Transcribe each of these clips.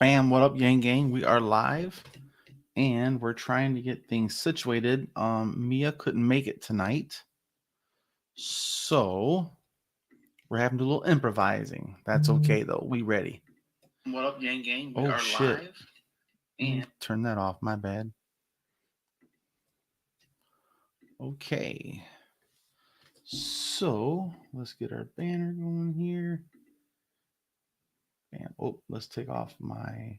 Bam, what up, Yang Gang? We are live and we're trying to get things situated. Mia couldn't make it tonight, so we're having to do a little improvising. That's okay though. We ready. What up, Yang Gang? We Oh are shit. live. And Turn that off, my bad. Okay. So let's get our banner going here. Bam. Oh, let's take off my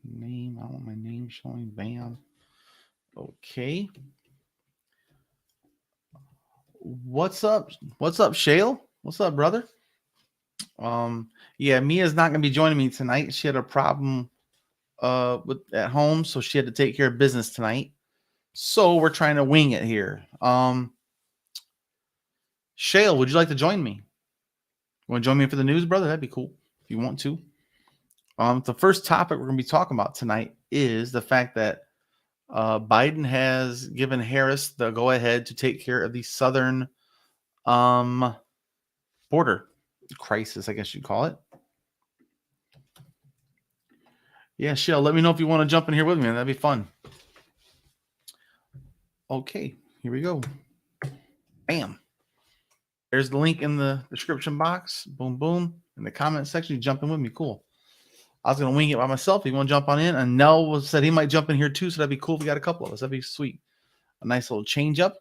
name. I want my name showing. Bam. Okay. What's up? What's up, Shale? What's up, brother? Yeah, Mia's not gonna be joining me tonight. She had a problem with at home, so she had to take care of business tonight. So we're trying to wing it here. Shale, would you like to join me? You want to join me for the news, brother? That'd be cool if you want to. The first topic we're gonna be talking about tonight is the fact that Biden has given Harris the go-ahead to take care of the southern border crisis, I guess you'd call it. Yeah, Shell, let me know if you want to jump in here with me. That'd be fun. Okay, here we go. Bam. There's the link in the description box. Boom, boom. In the comment section, you jump in with me. Cool. I was going to wing it by myself. If you want to jump on in. And Nell said he might jump in here too, so that'd be cool if we got a couple of us. That'd be sweet. A nice little change up.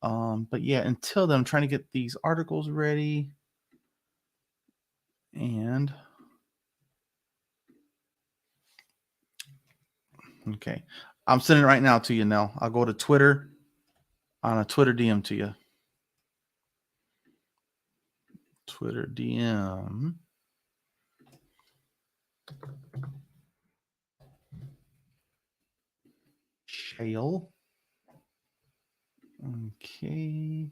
But yeah, until then, I'm trying to get these articles ready. And okay. I'm sending it right now to you, Nell. I'll go to Twitter on a Twitter DM to you. Twitter DM. Shale. Okay.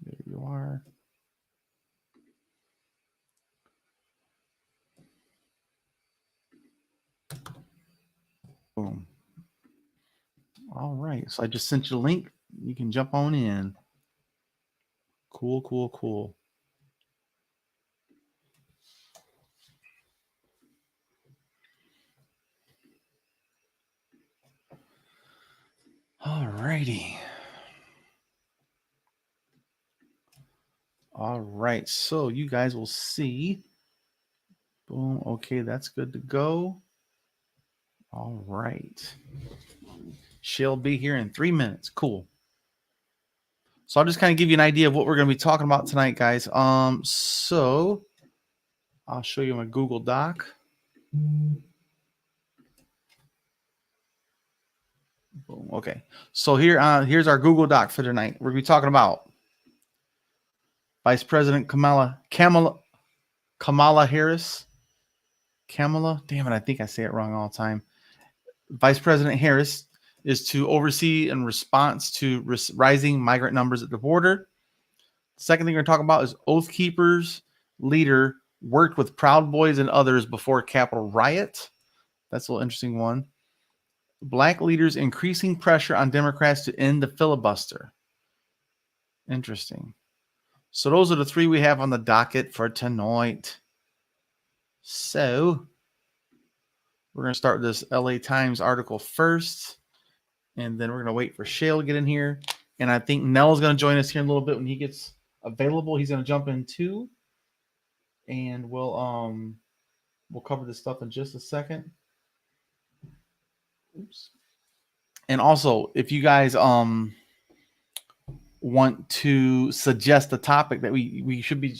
There you are. Boom. All right. So I just sent you a link. You can jump on in. Cool, cool, cool. All righty. All right. So you guys will see. Boom. Okay. That's good to go. All right. She'll be here in 3 minutes. Cool. So I'll just kind of give you an idea of what we're going to be talking about tonight, guys. So I'll show you my Google Doc. Boom. Okay. So here's our Google Doc for tonight. We're going to be talking about Vice President Kamala Harris. Kamala, damn it, I think I say it wrong all the time. Vice President Harris is to oversee in response to rising migrant numbers at the border. Second thing we're going to talk about is Oath Keepers leader worked with Proud Boys and others before Capitol riot. That's a little interesting one. Black leaders increasing pressure on Democrats to end the filibuster. Interesting. So those are the three we have on the docket for tonight. So we're going to start with this LA Times article first, and then we're going to wait for Shale to get in here. And I think Nell's going to join us here in a little bit when he gets available. He's going to jump in too, and we'll cover this stuff in just a second. Oops. And also, if you guys want to suggest a topic that we should be,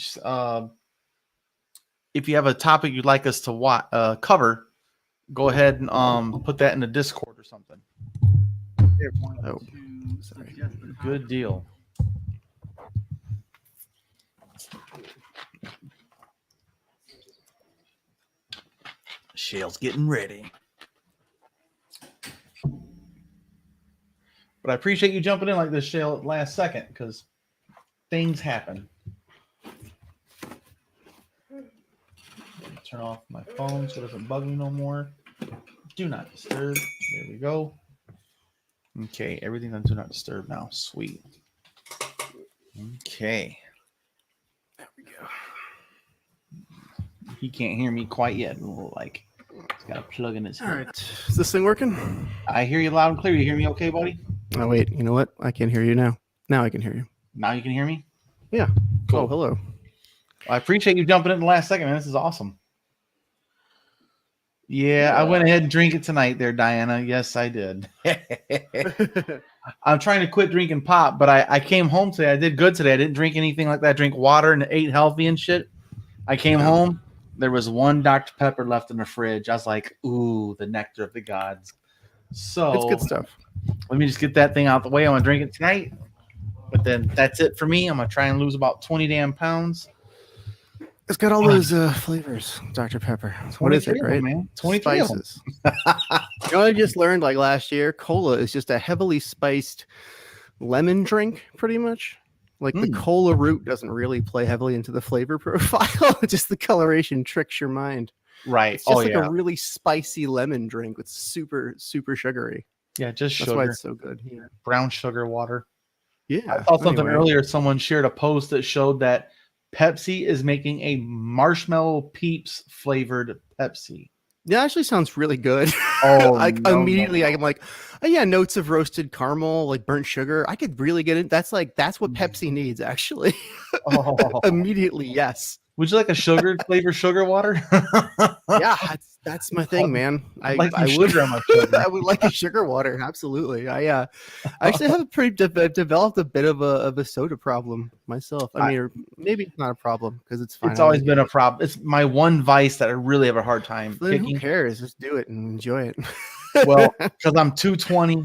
if you have a topic you'd like us to cover, go ahead and put that in the Discord or something. Oh, sorry. Good deal. Shale's getting ready. But I appreciate you jumping in like this, Shale, at last second, because things happen. Turn off my phone so it doesn't bug me no more. Do not disturb. There we go. Okay, everything's on do not disturb now. Sweet. Okay. There we go. He can't hear me quite yet. Like, he's got a plug in his All head. right. Is this thing working? I hear you loud and clear. You hear me okay, buddy? Oh, wait. You know what? I can't hear you now. Now I can hear you. Now you can hear me? Yeah. Cool. Oh, hello. I appreciate you jumping in the last second, man. This is awesome. Yeah, I went ahead and drink it tonight there, Diana. Yes, I did. I'm trying to quit drinking pop, but I came home today. I did good today. I didn't drink anything like that. I drank water and ate healthy and shit. I came home. There was one Dr. Pepper left in the fridge. I was like, ooh, the nectar of the gods. So It's good stuff. Let me just get that thing out the way. I'm going to drink it tonight. But then that's it for me. I'm going to try and lose about 20 damn pounds. It's got all those flavors, Dr. Pepper. What is it, right? Man. 20 spices. You know, I just learned like last year, cola is just a heavily spiced lemon drink, pretty much. Like the cola root doesn't really play heavily into the flavor profile. Just the coloration tricks your mind. Right. It's just a really spicy lemon drink with super, super sugary. Yeah, just sugar. That's why it's so good. Yeah. Brown sugar water. Yeah. I saw something earlier. Someone shared a post that showed that Pepsi is making a marshmallow Peeps flavored Pepsi. That actually sounds really good. Oh, immediately I'm like, oh yeah, notes of roasted caramel, like burnt sugar. I could really get it. That's what Pepsi needs, actually. Immediately, yes. Would you like a flavored sugar water? Yeah, that's my thing, man. I would like a sugar water. Absolutely. I actually have developed a bit of a soda problem myself. I mean, maybe it's not a problem because it's fine. It's always been a problem. It's my one vice that I really have a hard time kicking. Who cares? Just do it and enjoy it. Well, because I'm 220.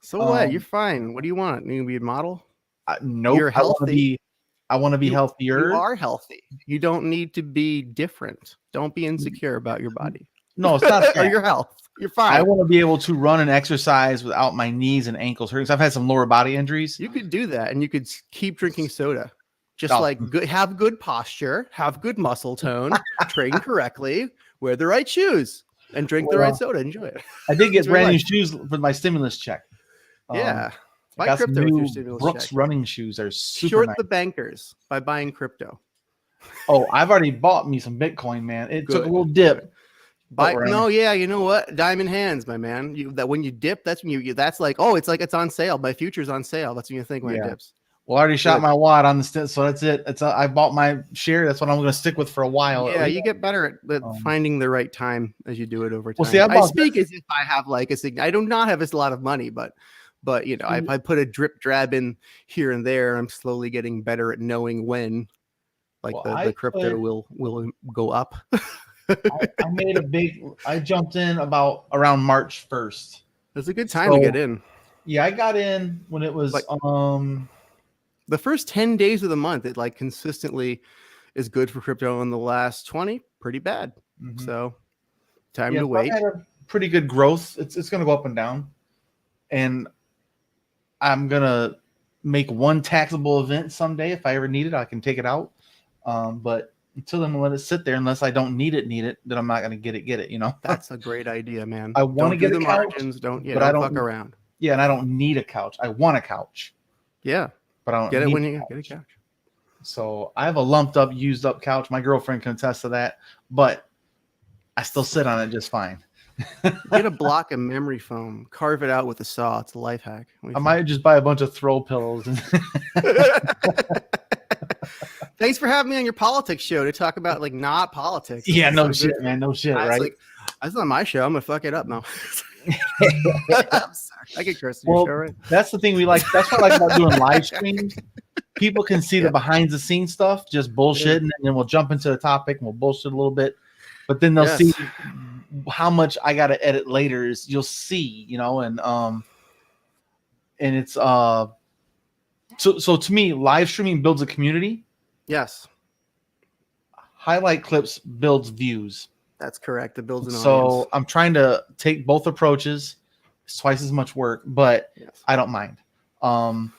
So what? You're fine. What do you want? You gonna be a model? Nope. You're healthy. I want to be healthier. You are healthy. You don't need to be different. Don't be insecure about your body. No, it's not. Or your health. You're fine. I want to be able to run and exercise without my knees and ankles hurting. I've had some lower body injuries. You could do that, and you could keep drinking soda. Just have good posture, have good muscle tone, train correctly, wear the right shoes, and drink the right soda. Enjoy it. I did get brand new shoes for my stimulus check. Yeah. I got some new Brooks running shoes. They're super nice. The bankers by buying crypto. Oh, I've already bought me some Bitcoin, man. It took a little dip. You know what? Diamond hands, my man. When you dip, that's when that's like, oh, it's on sale. My future's on sale. That's when you think when it dips. Well, I already shot my wad on the so that's it. I bought my share. That's what I'm going to stick with for a while. Yeah, you get better at finding the right time as you do it over time. Well, see, I speak as if I have I do not have a lot of money, but you know, I put a drip drab in here and there. I'm slowly getting better at knowing when, the crypto will go up. I made I jumped in around March 1st. It's a good time to get in. Yeah, I got in when it was the first 10 days of the month. It consistently is good for crypto. In the last 20, pretty bad. Mm-hmm. So time to wait. I had a pretty good growth. It's going to go up and down, and I'm going to make one taxable event someday. If I ever need it, I can take it out. But until then, let it sit there. Unless I don't need it, then I'm not going to get it. You know, that's a great idea, man. I want to get the couch, margins. Don't fuck around. Yeah, and I don't need a couch. I want a couch. Yeah, but I don't get it when you get a couch. So I have a used up couch. My girlfriend can attest to that. But I still sit on it just fine. Get a block of memory foam, carve it out with a saw. It's a life hack. I might just buy a bunch of throw pillows. Thanks for having me on your politics show to talk about not politics. Yeah, no shit, man. No shit, right? That's not my show. I'm gonna fuck it up now. I'm sorry. I get cursed on your show, right? That's the thing we like. That's what I like about doing live streams. People can see the behind the scenes stuff, just bullshit, and then we'll jump into the topic and we'll bullshit a little bit. But then they'll see how much I got to edit later. You'll see, you know, and it's so to me, live streaming builds a community. Yes. Highlight clips builds views. That's correct. It builds an audience. So I'm trying to take both approaches. It's twice as much work, but I don't mind. I'm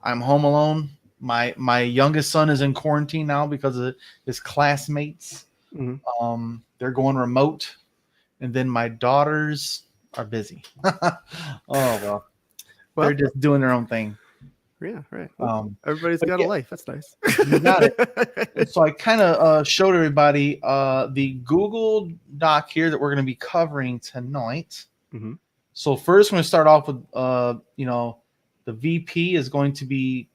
home alone. My youngest son is in quarantine now because of his classmates. Mm-hmm. They're going remote, and then my daughters are busy. Well, they're just doing their own thing. Yeah, right. Everybody's but got yeah. a life. That's nice. You got it. So I kind of showed everybody the Google Doc here that we're going to be covering tonight. Mhm. So first, we're going to start off with, the VP is going to be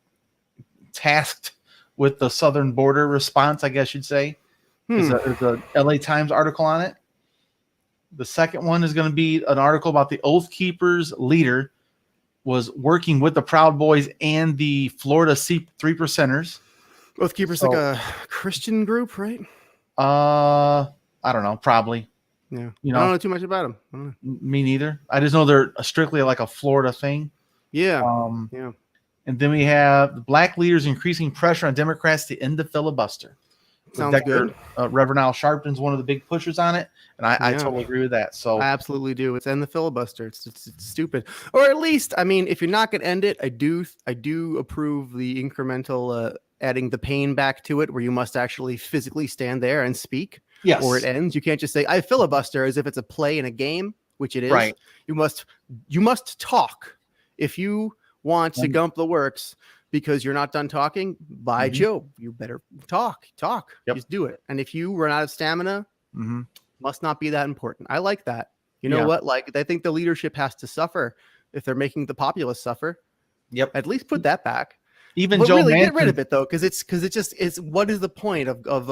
tasked with the southern border response, I guess you'd say. There's a LA Times article on it. The second one is going to be an article about the Oath Keepers leader was working with the Proud Boys and the Florida Three Percenters. Oath Keepers like a Christian group, right? I don't know, probably. Yeah. You I don't know, know too much about them. me neither. I just know they're strictly like a Florida thing. Yeah. Yeah. And then we have the black leaders increasing pressure on Democrats to end the filibuster. Sounds good. Reverend Al Sharpton's one of the big pushers on it, and I totally agree with that. So I absolutely do. It's end the filibuster. It's stupid, or at least, I mean, if you're not going to end it, I do approve the incremental adding the pain back to it, where you must actually physically stand there and speak. Yes. Or it ends. You can't just say I filibuster as if it's a play in a game, which it is. Right. You must talk if you want to gump the works. Because you're not done talking, by Joe, you better talk. Yep. Just do it. And if you run out of stamina, must not be that important. I like that. You know what? Like, I think the leadership has to suffer if they're making the populace suffer. Yep. At least put that back. Even Joe really Manchin, get rid of it though, because it's what is the point of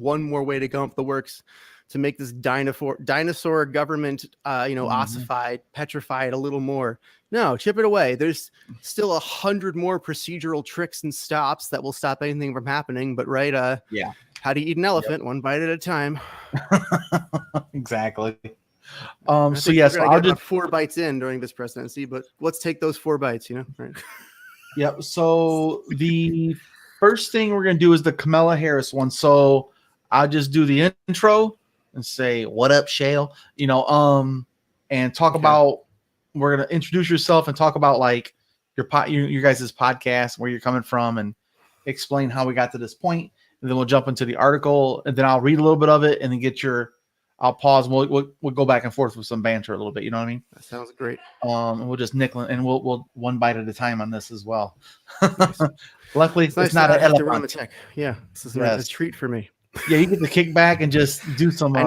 one more way to gump the works to make this dinosaur government ossified, petrified a little more. No, chip it away. There's still 100 more procedural tricks and stops that will stop anything from happening. But how do you eat an elephant? One bite at a time. Exactly. I'll just 4 bites in during this presidency, but let's take those 4 bites, right? Yep. So the first thing we're gonna do is the Kamala Harris one. So I'll just do the intro and say, "What up, Shale?" And talk about. We're gonna introduce yourself and talk about like your guys' podcast, where you're coming from, and explain how we got to this point. And then we'll jump into the article, and then I'll read a little bit of it, and then I'll pause, and we'll go back and forth with some banter a little bit. You know what I mean? That sounds great. And we'll just nickel, and we'll one bite at a time on this as well. Nice. Luckily, it's not an elephant. Yeah, this is a treat for me. Yeah, you get to kick back and just do some. I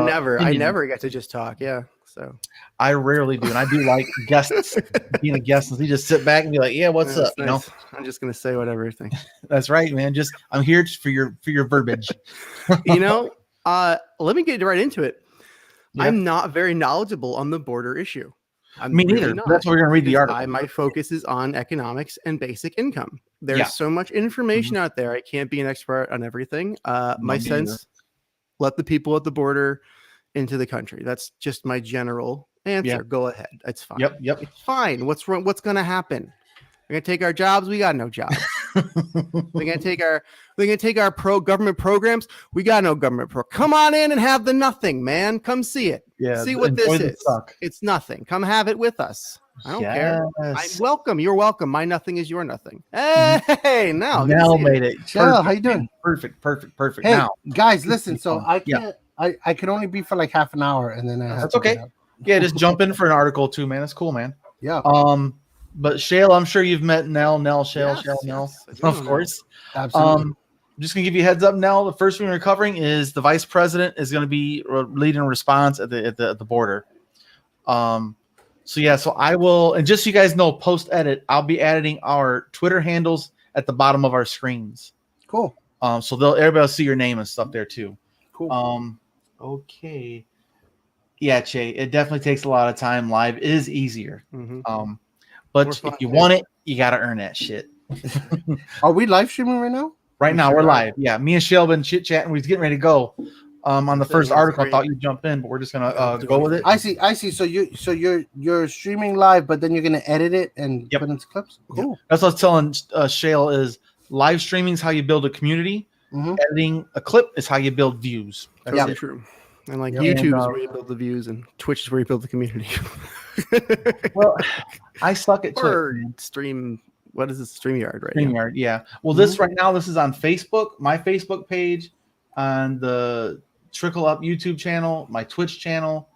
never get to just talk. Yeah, so I rarely do, and I do like guests being a guest, and you just sit back and be like, "Yeah, what's up?" Nice. I'm just gonna say whatever thing. That's right, man. I'm here for your verbiage. Let me get right into it. Yep. I'm not very knowledgeable on the border issue. Me neither. That's why we're gonna read the article. My focus is on economics and basic income. There's so much information out there. I can't be an expert on everything. My sense, let the people at the border into the country. That's just my general answer. Yep. Go ahead. That's fine. Yep. It's fine. What's wrong? What's going to happen? They're going to take our jobs. We got no jobs. They're going to take our government programs. We got no government Come on in and have the nothing, man. Come see it. Yeah. See what this is. It's nothing. Come have it with us. I don't care. I'm welcome. You're welcome. My nothing is your nothing. Hey, now made it. Yeah, how you doing? Perfect. Hey, now, guys, listen. So I can't. I can only be for like half an hour, and then that's okay. Yeah, just jump in for an article too, man. That's cool, man. Yeah. But Shale, I'm sure you've met Nell, Shale, Nell, of course. Absolutely. I'm just gonna give you a heads up, Nell. The first thing we're covering is the vice president is going to be leading a response at the border. So I will, and just so you guys know, post edit, I'll be editing our Twitter handles at the bottom of our screens. Cool. So everybody will see your name and stuff there too. Cool. Okay. Yeah, Che, it definitely takes a lot of time. Live is easier. But if you want it, you got to earn that shit. Are we live streaming right now? Right now, we're live. Yeah, me and Shale been chit chatting. We're getting ready to go. On the first article, I thought you'd jump in, but we're just gonna go with it. I see. So you're streaming live, but then you're gonna edit it and put into clips. Cool. That's what I was telling Shale is live streaming is how you build a community. Editing a clip is how you build views. That's true. And like YouTube is where you build the views, and Twitch is where you build the community. Well, I suck at stream. What is it? StreamYard, right? StreamYard, yeah. Well, this right now, this is on Facebook, my Facebook page, on the Trickle Up YouTube channel, my Twitch channel,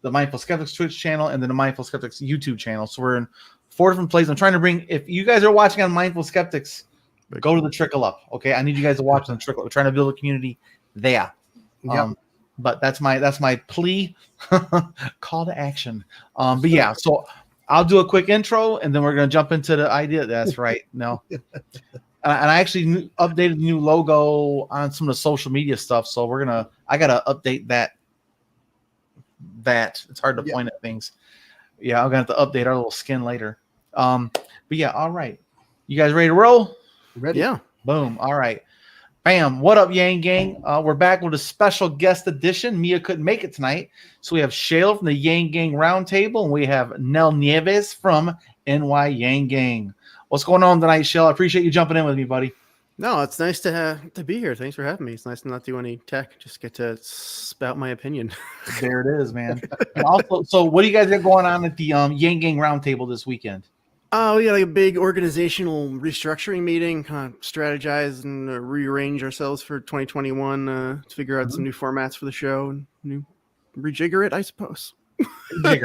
the Mindful Skeptics Twitch channel, and then the Mindful Skeptics YouTube channel. So we're in 4 different plays. I'm trying to bring. If you guys are watching on Mindful Skeptics, go to the Trickle Up. Okay, I need you guys to watch on the Trickle Up. We're trying to build a community there. Yep. But that's my plea, call to action. But yeah, so I'll do a quick intro, and then we're gonna jump into the idea. That's right. No, and I actually updated the new logo on some of the social media stuff. So I gotta update that. It's hard to point at things. Yeah, I'm gonna have to update our little skin later. But yeah, all right. You guys ready to roll? Ready? Yeah. Boom. All right. Bam. What up, Yang Gang? We're back with a special guest edition. Mia couldn't make it tonight. So we have Shayla from the Yang Gang Roundtable, and we have Nell Nieves from NY Yang Gang. What's going on tonight, Shayla? I appreciate you jumping in with me, buddy. No, it's nice to be here. Thanks for having me. It's nice to not do any tech. Just get to spout my opinion. There it is, man. And also, so what do you guys got going on at the Yang Gang Roundtable this weekend? We got like a big organizational restructuring meeting, kind of strategize and rearrange ourselves for 2021 to figure out some new formats for the show and rejigger it, I suppose. But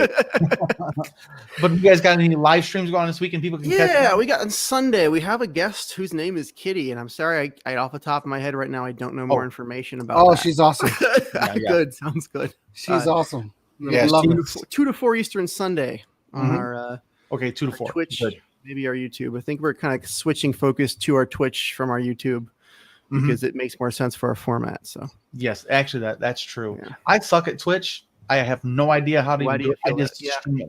you guys got any live streams going on this weekend? People can catch Yeah, we got on Sunday. We have a guest whose name is Kitty, and I'm sorry, I off the top of my head right now, I don't know more information about. Oh, that. she's awesome. Yeah. Good, sounds good. She's awesome. Yeah, Love Two it. to 2 to 4 Eastern Sunday on our. Okay, 2 to 4. Twitch, Good. maybe our YouTube. I think we're kind of switching focus to our Twitch from our YouTube because it makes more sense for our format. So Yes, actually, that's true. Yeah. I suck at Twitch. I have no idea how to Why even do do you it. I feel just that? Yeah. stream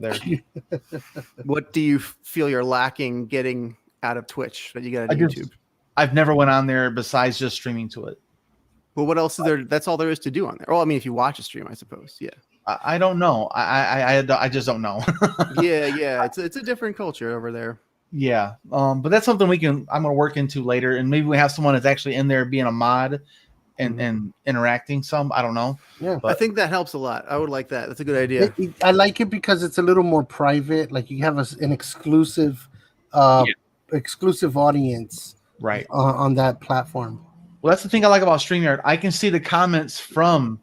it there. what do you feel you're lacking getting out of Twitch that you got out of YouTube? I've never went on there besides just streaming to it. Well, what else is there? That's all there is to do on there. Well, I mean, if you watch a stream, I suppose. Yeah. I don't know. I just don't know. yeah. It's a different culture over there. Yeah. But that's something I'm gonna work into later, and maybe we have someone that's actually in there being a mod and interacting some. I don't know. Yeah. I think that helps a lot. I would like that. That's a good idea. I like it because it's a little more private. Like you have an exclusive audience Right. on that platform. Well, that's the thing I like about StreamYard. I can see the comments from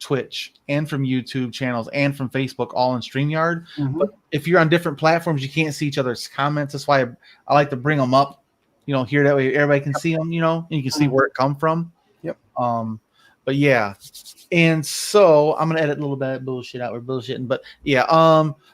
Twitch and from YouTube channels and from Facebook all in StreamYard. But if you're on different platforms, you can't see each other's comments. That's why I like to bring them up, here that way everybody can see them, and you can see where it come from. Yep. But yeah. And so I'm gonna edit a little bit of bullshit out. We're bullshitting, but yeah.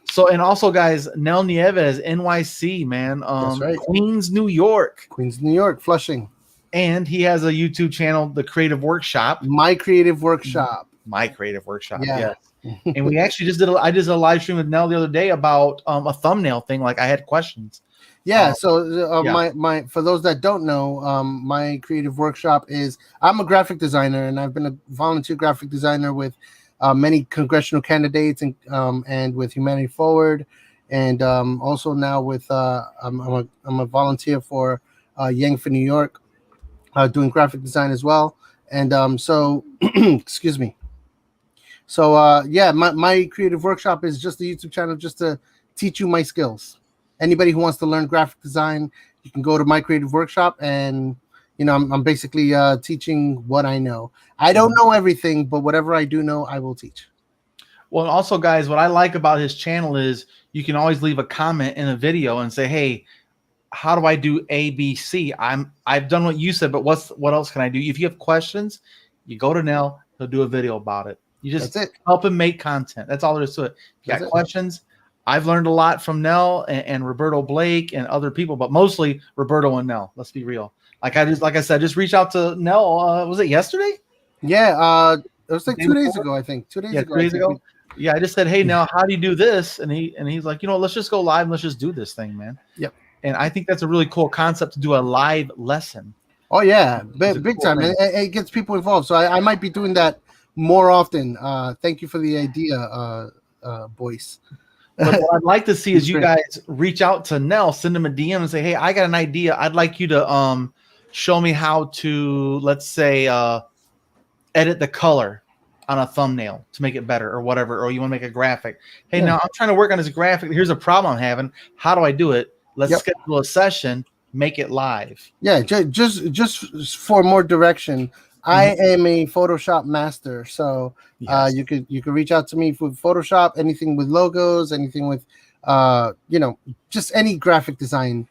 So and also guys, Nell Nieves, NYC, man. That's right. Queens, New York. Queens, New York, Flushing. And he has a YouTube channel, The Creative Workshop. My Creative Workshop. My Creative Workshop. Yeah. Yes. And we actually I did a live stream with Nell the other day about a thumbnail thing. Like I had questions. Yeah. My for those that don't know, My Creative Workshop is I'm a graphic designer, and I've been a volunteer graphic designer with many congressional candidates and with Humanity Forward, and also now with I'm a volunteer for Yang for New York, doing graphic design as well. And so excuse me. So my Creative Workshop is just a YouTube channel just to teach you my skills. Anybody who wants to learn graphic design, you can go to My Creative Workshop, and I'm basically teaching what I know. I don't know everything, but whatever I do know, I will teach. Well, and also guys, what I like about his channel is you can always leave a comment in a video and say, hey, how do I do A, B, C? I've done what you said, but what else can I do? If you have questions, you go to Nell, he'll do a video about it. You just help him make content. That's all there is to it. If you got questions, I've learned a lot from Nell and Roberto Blake and other people, but mostly Roberto and Nell. Let's be real. Like I said, just reach out to Nell. Was it yesterday? Yeah, it was like 2 days ago, I think. 2 days ago. 2 days ago. Yeah, I just said, hey, Nell, how do you do this? And he's like, let's just go live and let's just do this thing, man. Yep. And I think that's a really cool concept to do a live lesson. Oh yeah, big time. It gets people involved. So I might be doing that more often. Thank you for the idea, Boyce. But what I'd like to see is you guys reach out to Nell, send him a DM and say, hey, I got an idea. I'd like you to show me how to, let's say, edit the color on a thumbnail to make it better or whatever, or you want to make a graphic. Hey, now I'm trying to work on this graphic. Here's a problem I'm having. How do I do it? Let's schedule a session, make it live. Yeah, just for more direction. I am a Photoshop master, so you could reach out to me for Photoshop, anything with logos, anything with just any graphic design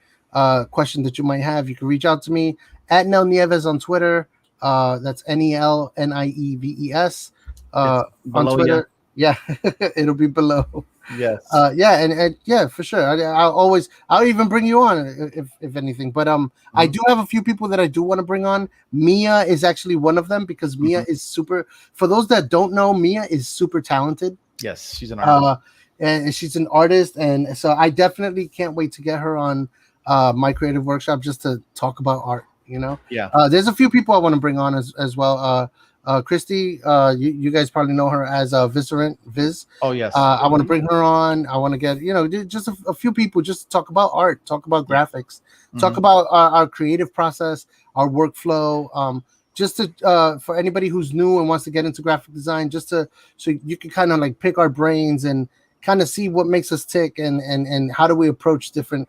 question that you might have, you can reach out to me at Nel Nieves on Twitter. That's NELNIEVES on Twitter. Yeah, it'll be below. Yes. And yeah, for sure. I'll even bring you on if anything. But I do have a few people that I do want to bring on. Mia is actually one of them because Mia is super. For those that don't know, Mia is super talented. Yes, she's an artist. And she's an artist, and so I definitely can't wait to get her on my creative workshop just to talk about art. Yeah. There's a few people I want to bring on as well. Christy, you guys probably know her as Viz. Oh yes. I want to bring her on. I want to get just a few people just to talk about art, talk about graphics, talk about our creative process, our workflow. Just to for anybody who's new and wants to get into graphic design, so you can kind of like pick our brains and kind of see what makes us tick and how do we approach different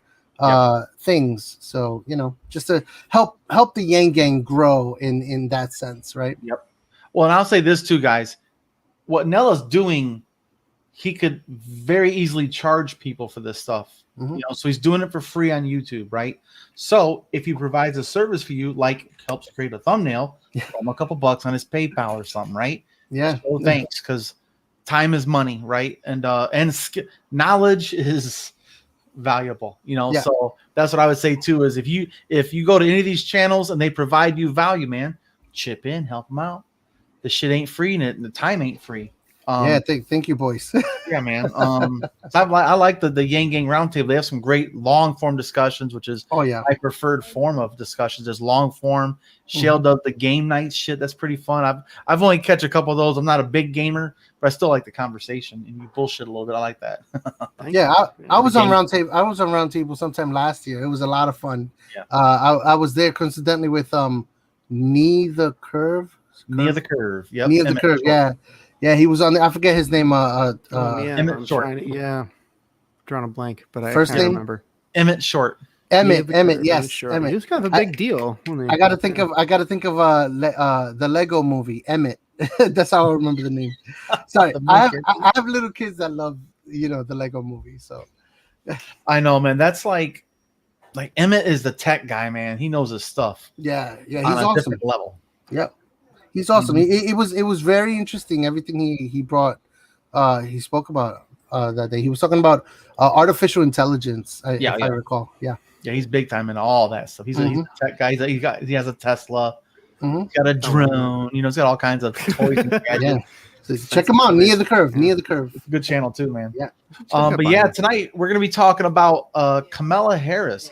things. So just to help the Yang Gang grow in that sense, right? Yep. Well, and I'll say this too, guys. What Nella's doing, he could very easily charge people for this stuff. So he's doing it for free on YouTube, right? So if he provides a service for you, like helps create a thumbnail, throw him a couple bucks on his PayPal or something, right? Yeah. So thanks, because time is money, right? And knowledge is valuable, So that's what I would say too. Is if you go to any of these channels and they provide you value, man, chip in, help them out. The shit ain't free, and the time ain't free. Thank you, boys. Yeah, man. I like the Yang Gang Roundtable. They have some great long form discussions, which is my preferred form of discussions. There's long form. Shale does the game night shit. That's pretty fun. I've only catch a couple of those. I'm not a big gamer, but I still like the conversation and you bullshit a little bit. I like that. I was on Roundtable. I was on Roundtable sometime last year. It was a lot of fun. Yeah. I was there coincidentally with Knee the Curve. Near the Curve. Yep. Near the Curve. Short. Yeah, he was on there. I forget his name. Emmett Short. Drawing a blank, but I first can't name remember. Emmett Short. Emmett. Yes, Emmett. He was kind of a big deal. I got to think of the Lego movie Emmett. That's how I remember the name. Sorry, I have little kids that love the Lego movie. So I know, man. That's like Emmett is the tech guy, man. He knows his stuff. Yeah, he's on a awesome. different level. Yep, he's awesome. It was very interesting. Everything he brought, he spoke about that day. He was talking about artificial intelligence. If I recall. Yeah, he's big time in all that stuff. He's a tech guy. He has a Tesla. He's got a drone. He's got all kinds of toys and gadgets. So check him out. Near the Curve. It's a good channel too, man. Yeah. Tonight we're gonna be talking about Kamala Harris.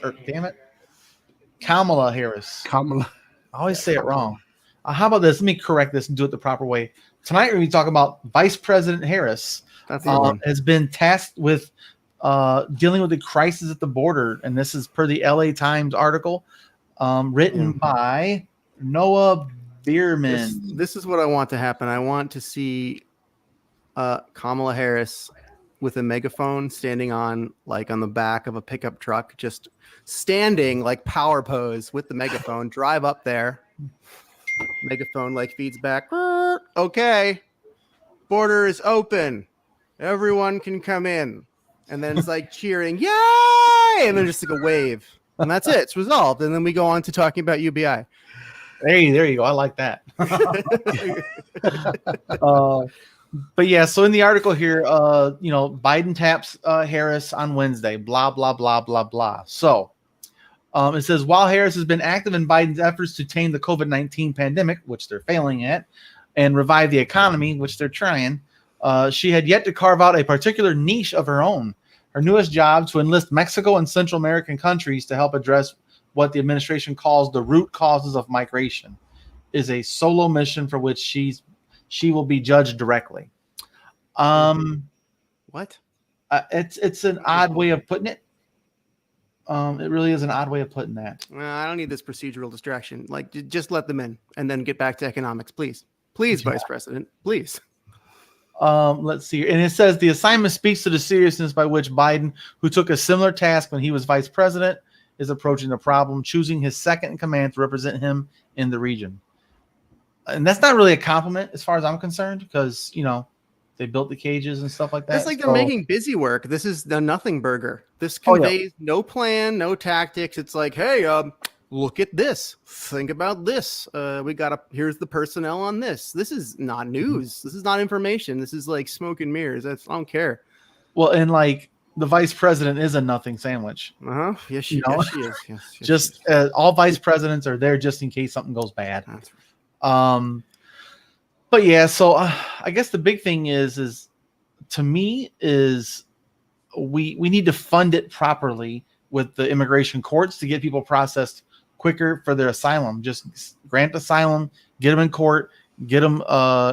Kamala Harris. Kamala. I always say it wrong. How about this? Let me correct this and do it the proper way. Tonight we're going to be talking about Vice President Harris. Has been tasked with dealing with the crisis at the border, and this is per the LA Times article written by Noah Bierman. This is what I want to happen. I want to see Kamala Harris with a megaphone standing on the back of a pickup truck, just standing like power pose with the megaphone, drive up there. Megaphone feeds back. Okay, border is open. Everyone can come in. And then it's cheering, yay! And then just a wave. And that's it. It's resolved. And then we go on to talking about UBI. Hey, there you go. I like that. But yeah, so in the article here, Biden taps Harris on Wednesday, blah, blah, blah, blah, blah. So it says, while Harris has been active in Biden's efforts to tame the COVID-19 pandemic, which they're failing at, and revive the economy, which they're trying, she had yet to carve out a particular niche of her own. Her newest job, to enlist Mexico and Central American countries to help address what the administration calls the root causes of migration, is a solo mission for which she will be judged directly. What? It's an odd way of putting it. It really is an odd way of putting that. I don't need this procedural distraction. Just let them in and then get back to economics, please. Please, Vice President, please. Let's see. And it says the assignment speaks to the seriousness by which Biden, who took a similar task when he was vice president, is approaching the problem, choosing his second in command to represent him in the region. And that's not really a compliment as far as I'm concerned, because, They built the cages and stuff like that. That's like they're So- making busy work. This is the nothing burger. This Oh, yeah. conveys no plan, no tactics. It's like, hey, look at this. Think about this. Here's the personnel on this. This is not news. This is not information. This is like smoke and mirrors. I don't care. Well, and like the vice president is a nothing sandwich. Yes, You know? yes, she is. Yes, Just she is. all vice presidents are there just in case something goes bad. That's right. But yeah, so I guess the big thing is to me is we need to fund it properly with the immigration courts to get people processed quicker for their asylum. Just grant asylum, get them in court, get them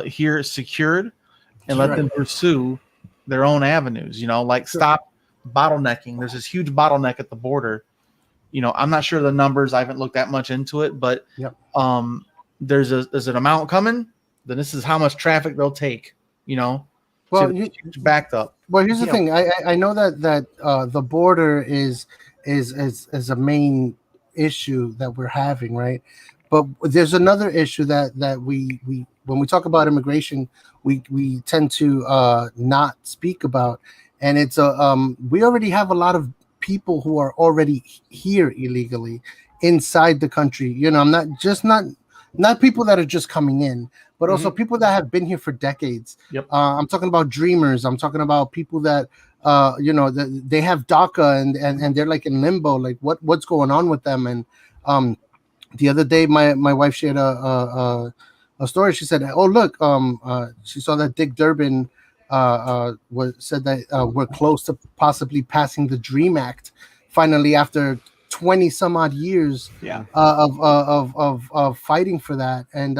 here secured, and let them pursue their own avenues. You know, like stop bottlenecking. There's this huge bottleneck at the border. You know, I'm not sure the numbers. I haven't looked that much into it, but there's an amount coming. Then this is how much traffic they'll take. You know, Well, so backed up. Well, here's the thing. I know that the border is a main issue that we're having, right? But there's another issue that we when we talk about immigration, we tend to not speak about, and it's we already have a lot of people who are already here illegally inside the country. You know, I'm not people that are just coming in, but also people that have been here for decades. Yep. I'm talking about dreamers. I'm talking about people that they have DACA and they're like in limbo. Like what's going on with them? And the other day, my wife shared a story. She said, "Oh look, she saw that Dick Durbin said that we're close to possibly passing the Dream Act finally after 20 some odd years of fighting for that." And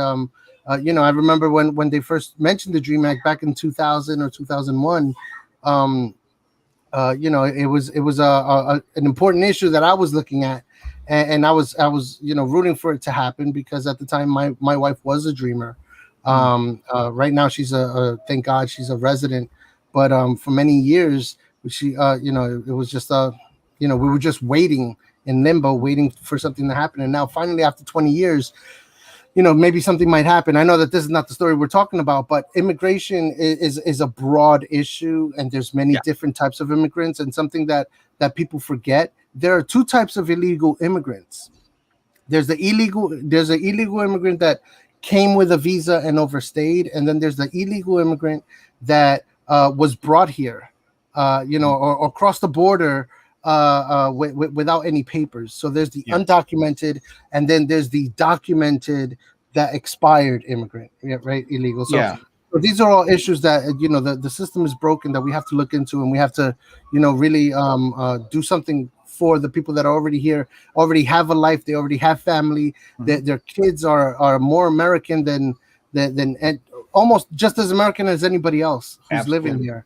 I remember when they first mentioned the Dream Act back in 2000 or 2001. It was an important issue that I was looking at, and I was rooting for it to happen because at the time my wife was a dreamer. Right now she's thank God she's a resident, but for many years she it was just we were just waiting in limbo, waiting for something to happen. And now finally after 20 years, maybe something might happen. I know that this is not the story we're talking about, but immigration is a broad issue, and there's many different types of immigrants. And something that people forget, there are two types of illegal immigrants. There's an illegal immigrant that came with a visa and overstayed, and then there's the illegal immigrant that was brought here, or crossed the border without any papers. So there's the undocumented, and then there's the documented that expired immigrant, right? Illegal. So these are all issues that the system is broken that we have to look into, and we have to really do something for the people that are already here, already have a life, they already have family, their kids are more American than and almost just as American as anybody else who's living here.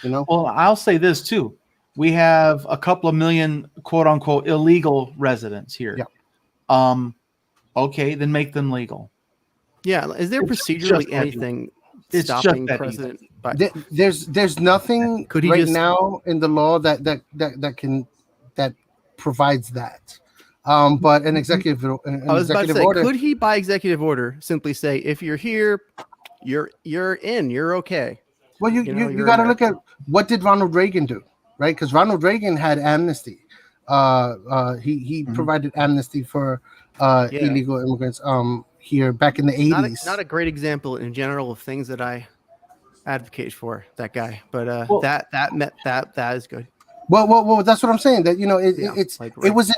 Well, I'll say this too. We have a couple of million quote unquote illegal residents here. Okay, then make them legal. Yeah. Is there procedurally anything stopping President Biden? There's nothing now in the law that provides that. But an executive order. Could he by executive order simply say, if you're here, you're in, you're okay? Well, you got to look at what did Ronald Reagan do, right? Because Ronald Reagan had amnesty. He provided amnesty for illegal immigrants here back in the 80s. Not a great example in general of things that I advocate for, that guy, but that is good. Well, that's what I'm saying. That it was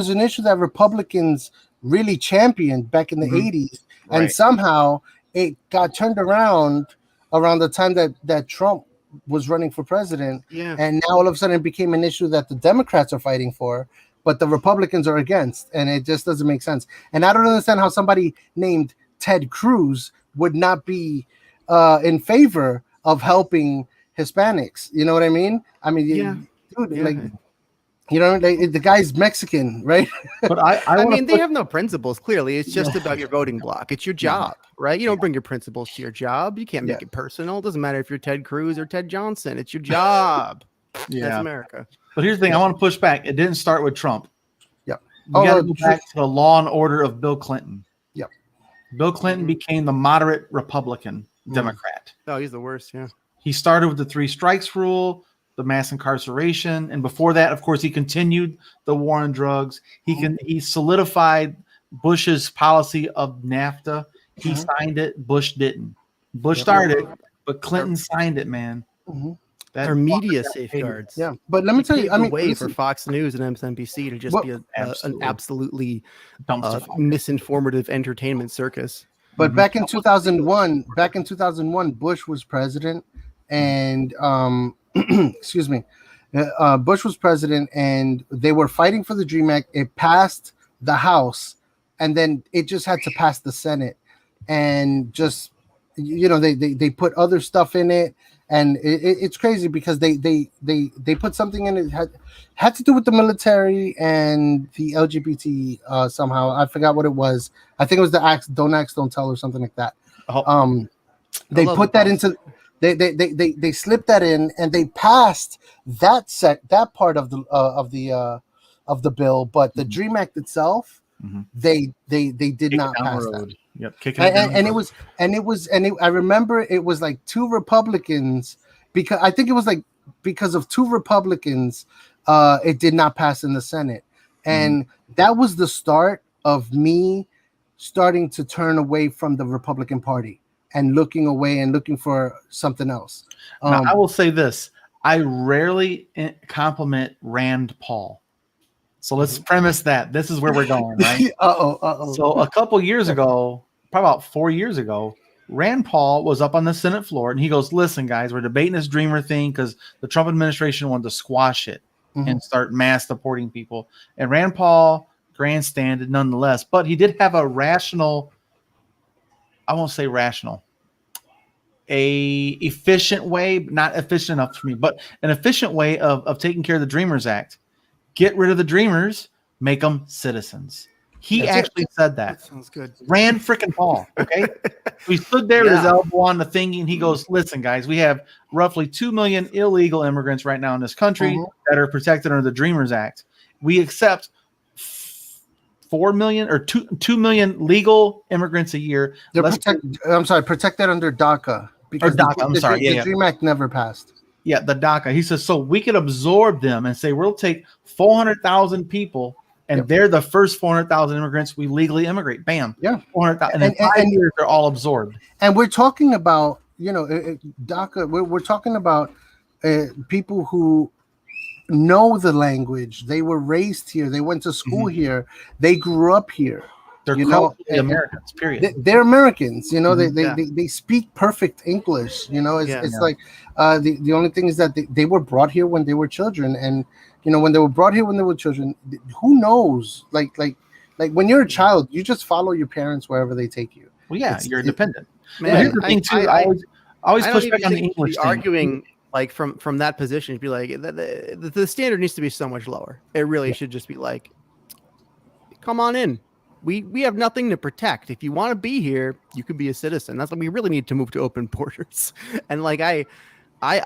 an issue that Republicans really championed back in the 80s, and somehow it got turned around the time that Trump was running for president, and now all of a sudden it became an issue that the Democrats are fighting for, but the Republicans are against, and it just doesn't make sense. And I don't understand how somebody named Ted Cruz would not be in favor of helping Hispanics. You know what I mean? I mean, dude, the guy's Mexican, right? But I mean, they have no principles. Clearly, it's just about your voting block. It's your job, right? You don't bring your principles to your job. You can't make it personal. It doesn't matter if you're Ted Cruz or Ted Johnson. It's your job. That's America. But here's the thing: I want to push back. It didn't start with Trump. Yeah, we got to go back to the law and order of Bill Clinton. Yep. Bill Clinton became the moderate Republican. Democrat. Oh, he's the worst. Yeah. He started with the 3 strikes rule, the mass incarceration, and before that, of course, he continued the war on drugs. He solidified Bush's policy of NAFTA. He signed it. Bush didn't. Bush started, but Clinton signed it, man. Our media safeguards. Yeah, but let me tell you, I mean, way for Fox News and MSNBC to just be an absolutely misinformative entertainment circus. But back in 2001, Bush was president, and excuse me, Bush was president, and they were fighting for the Dream Act. It passed the House, and then it just had to pass the Senate, and just they put other stuff in it. And it's crazy because they put something in it had to do with the military and the LGBT somehow. I forgot what it was. I think it was the Don't Ask, Don't Tell or something like that. They put that into they slipped that in and they passed that part of the bill, but the Dream Act itself they did not pass that. Yep, I remember it was like 2 Republicans because I think it was like because of 2 Republicans, it did not pass in the Senate, and that was the start of me starting to turn away from the Republican Party and looking away and looking for something else. Now, I will say this: I rarely compliment Rand Paul. So let's premise that this is where we're going, right? So a couple years ago, probably about 4 years ago, Rand Paul was up on the Senate floor and he goes, listen, guys, we're debating this dreamer thing because the Trump administration wanted to squash it and start mass deporting people. And Rand Paul grandstanded nonetheless, but he did have a rational, I won't say rational, a efficient way, not efficient enough for me, but an efficient way of taking care of the Dreamers Act. Get rid of the Dreamers, make them citizens. He actually said that. Sounds good. Rand freaking Paul. Okay. We stood there with his elbow on the thingy, and he goes, listen, guys, we have roughly 2 million illegal immigrants right now in this country that are protected under the Dreamers Act. We accept 4 million or 2 million legal immigrants a year. They're protected under DACA. Because the Dream Act never passed. Yeah, the DACA. He says, so we could absorb them and say, we'll take 400,000 people, and they're the first 400,000 immigrants we legally immigrate. Bam. Yeah. 400,000. And in 5 years, they're all absorbed. And we're talking about, DACA, we're talking about people who know the language. They were raised here. They went to school here. They grew up here. They're culturally Americans, period. They're Americans, they speak perfect English. Like the only thing is that they were brought here when they were children, and when they were brought here when they were children, who knows? Like when you're a child, you just follow your parents wherever they take you. Well, yeah, you're independent. Man, here's the thing too. I always push back on the English thing. Arguing like from that position, to be like the standard needs to be so much lower. It really should just be like, come on in. We have nothing to protect. If you want to be here, you can be a citizen. That's what we really need to move to open borders. And like I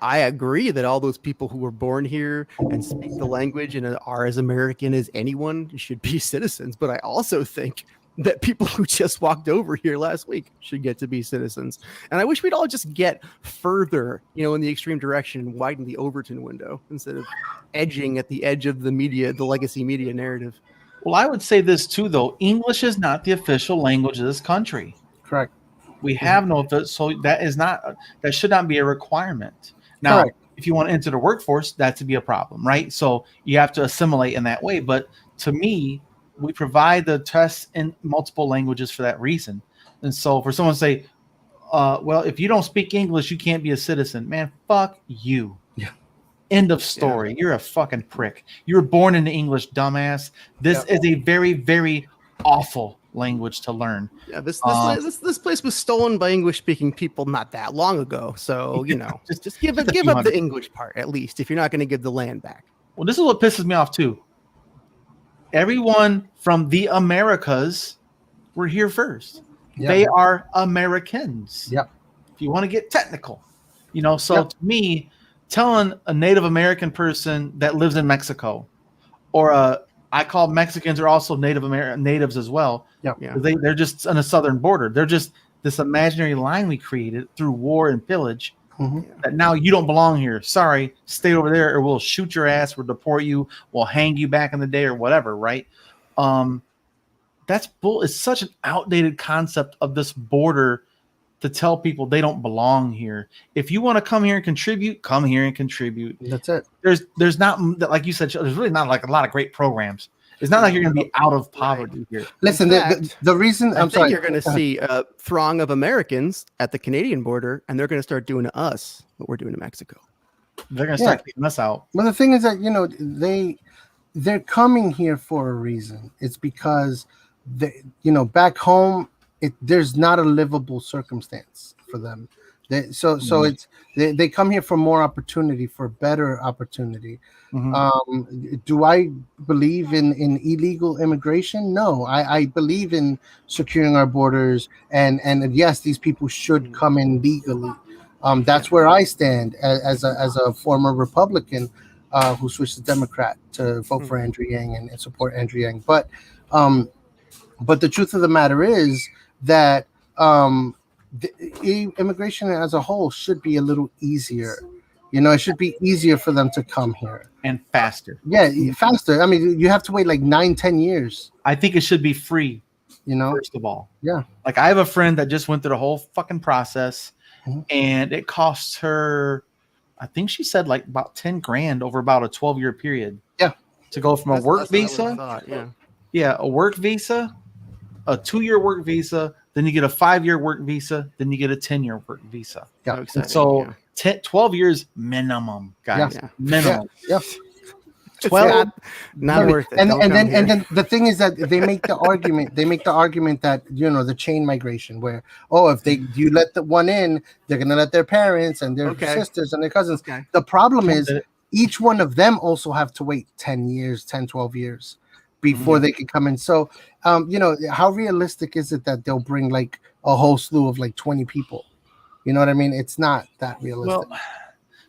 agree that all those people who were born here and speak the language and are as American as anyone should be citizens. But I also think that people who just walked over here last week should get to be citizens. And I wish we'd all just get further, in the extreme direction and widen the Overton window instead of edging at the edge of the media, the legacy media narrative. Well, I would say this too, though. English is not the official language of this country. Correct. We have no, so that should not be a requirement. Now, Correct. If you want to enter the workforce, that to be a problem, right? So you have to assimilate in that way. But to me, we provide the tests in multiple languages for that reason. And so for someone to say, well, if you don't speak English, you can't be a citizen. Man, fuck you. Yeah. End of story. Yeah. You're a fucking prick. You were born into English, dumbass. This is a very, very awful language to learn. Yeah, this place was stolen by English-speaking people not that long ago. So just give up the English part at least if you're not going to give the land back. Well, this is what pisses me off too. Everyone from the Americas were here first. Yep. They are Americans. Yep. If you want to get technical, to me, telling a Native American person that lives in Mexico, or I call Mexicans are also natives as well. Yep. Yeah. They're just on the southern border. They're just this imaginary line we created through war and pillage. Mhm. That now you don't belong here. Sorry, stay over there, or we'll shoot your ass, we'll deport you, we'll hang you back in the day, or whatever. Right? That's bull. It's such an outdated concept of this border to tell people they don't belong here. If you want to come here and contribute, come here and contribute. That's it. There's not, like you said, there's really not like a lot of great programs. It's not like you're going to be out of poverty here. Listen, the reason I'm sorry, you're going to see a throng of Americans at the Canadian border, and they're going to start doing to us what we're doing to Mexico. They're going to start kicking us out. Well, the thing is that they're coming here for a reason. It's because back home, there's not a livable circumstance for them. They come here for more opportunity, for better opportunity. Mm-hmm. Do I believe in illegal immigration? No, I believe in securing our borders, and yes, these people should come in legally. That's where I stand as a former Republican who switched to Democrat to vote for Andrew Yang and support Andrew Yang. But the truth of the matter is that immigration as a whole should be a little easier. It should be easier for them to come here. And faster. Yeah, faster. I mean, you have to wait like 9-10 years. I think it should be free, first of all. Yeah. Like, I have a friend that just went through the whole fucking process, and it costs her, I think she said like about 10 grand over about a 12-year period. Yeah. To go from a work visa. A work visa, a 2-year work visa, then you get a 5-year work visa, then you get a 10-year work visa. Yeah. So 12 years minimum, guys. Yeah. Minimum. Yeah. 12 not worth it. And then the thing is that they make the argument that the chain migration, where if you let the one in, they're gonna let their parents and their sisters and their cousins. The problem is each one of them also have to wait 10 years, 10, 12 years before they can come in. So how realistic is it that they'll bring like a whole slew of like 20 people? You know what I mean? It's not that realistic. Well,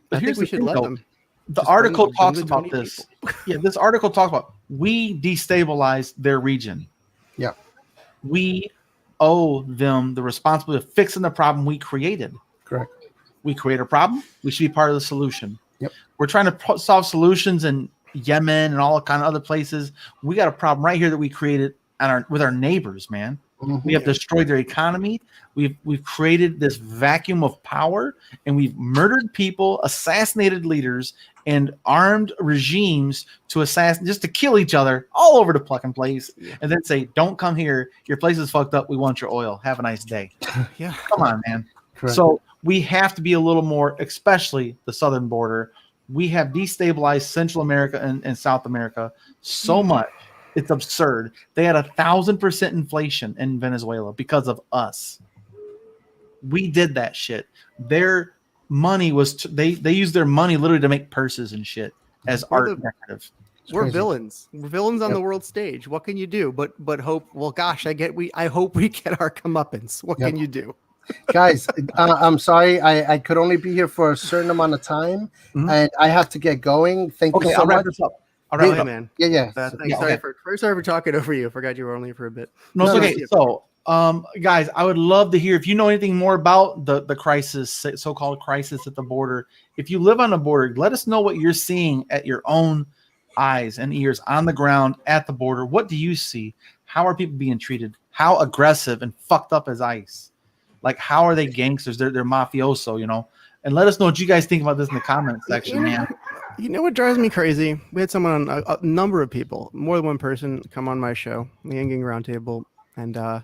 but here's we should let them. The article talks about this. This article talks about we destabilized their region. Yeah. We owe them the responsibility of fixing the problem we created. Correct. We create a problem. We should be part of the solution. Yep. We're trying to solve solutions in Yemen and all kind of other places. We got a problem right here that we created with our neighbors, man. We have destroyed their economy. We've created this vacuum of power, and we've murdered people, assassinated leaders, and armed regimes just to kill each other all over the fucking place, and then say, "Don't come here. Your place is fucked up. We want your oil. Have a nice day." Yeah, come on, man. Correct. So we have to be a little more, especially the southern border. We have destabilized Central America and South America so much. It's absurd. They had 1,000% inflation in Venezuela because of us. We did that shit. Their money was they used their money literally to make purses and shit as art decorative. We're villains. We're villains on the world stage. What can you do? But hope. Well, gosh, I hope we get our comeuppance. What can you do? Guys, I'm sorry. I could only be here for a certain amount of time, and I have to get going. Thank you so I'll wrap much. this up. All right, man. Yeah. Sorry for talking over you. Forgot you were only for a bit. No, it's okay. So, guys, I would love to hear if you know anything more about the crisis, so-called crisis at the border. If you live on the border, let us know what you're seeing at your own eyes and ears on the ground at the border. What do you see? How are people being treated? How aggressive and fucked up is ICE? Like, how are they gangsters? They're mafioso, And let us know what you guys think about this in the comments section, man. You know what drives me crazy? We had someone, a number of people, more than one person, come on my show, the Yang Gang Roundtable, and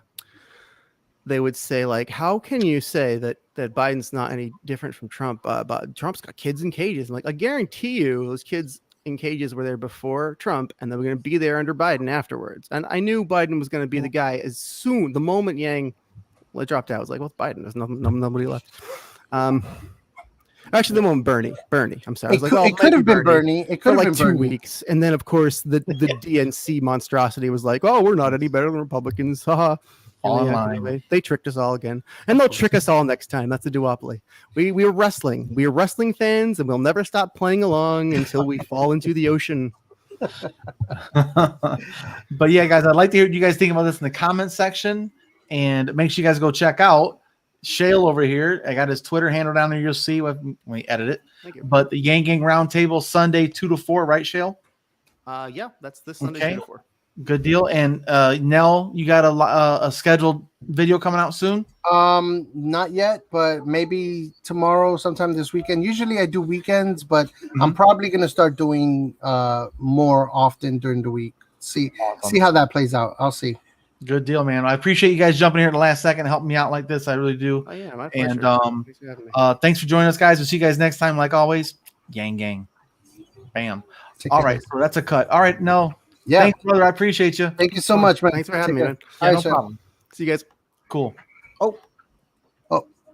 they would say, like, how can you say that Biden's not any different from Trump? But Trump's got kids in cages. I'm like, I guarantee you those kids in cages were there before Trump, and they were going to be there under Biden afterwards. And I knew Biden was going to be the guy the moment Yang dropped out. I was like, well, it's Biden. There's nobody left. Actually, the moment Bernie. I'm sorry. It could have been Bernie. It could have been 2 weeks, and then of course the DNC monstrosity was like, "Oh, we're not any better than Republicans." Haha. Online. They tricked us all again, and they'll trick us all next time. That's a duopoly. We are wrestling. We are wrestling fans, and we'll never stop playing along until we fall into the ocean. But yeah, guys, I'd like to hear what you guys think about this in the comment section. And make sure you guys go check out Shale over here. I got his Twitter handle down there. You'll see when we edit it. Thank you. But the Yang Gang Roundtable Sunday 2 to 4, right, Shale? Yeah, that's this Sunday Okay. 2 to 4. Good deal. And Nell, you got a scheduled video coming out soon? Not yet, but maybe tomorrow, sometime this weekend. Usually I do weekends, but I'm probably gonna start doing more often during the week. See how that plays out. I'll see. Good deal, man. I appreciate you guys jumping here at the last second and helping me out like this. I really do. Oh yeah, my pleasure. And Thanks for having me. thanks for joining us, guys. We'll see you guys next time, like always. Gang, gang. Bam. Take All care, right, guys. so that's a cut. All right, no. Yeah. Thanks, brother. I appreciate you. Thank you so much, man. Thanks for having Take me, care. man. Yeah, All no right, sir. problem. See you guys. Cool. Oh,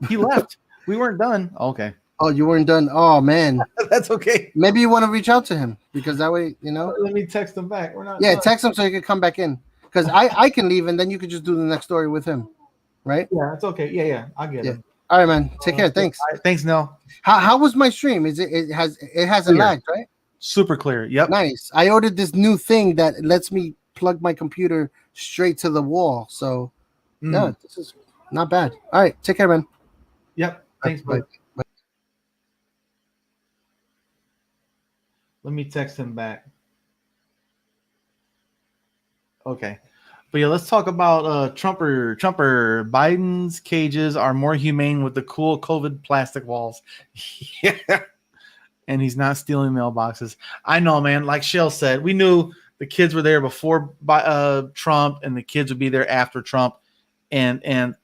He left. We weren't done. Okay. oh, you weren't done. Oh man, That's okay. maybe you want to reach out to him because that way, you know. Let me text him back. We're not Yeah, done. text him so he can come back in. Because I can leave and then you could just do the next story with him, right? Yeah, it's okay. Yeah. I'll get Yeah. him. All right, man. Take care. Thanks. All right, thanks, Nell. How was my stream? Is it hasn't Clear. lagged, right? Super clear. Yep. Nice. I ordered this new thing that lets me plug my computer straight to the wall. So yeah, this is not bad. All right, take care, man. Yep. Thanks, Bye. bud. Let me text him back. Okay. But yeah, let's talk about Trumper. Biden's cages are more humane with the cool COVID plastic walls. Yeah. And he's not stealing mailboxes. I know, man. Like Shell said, we knew the kids were there before Trump, and the kids would be there after Trump. And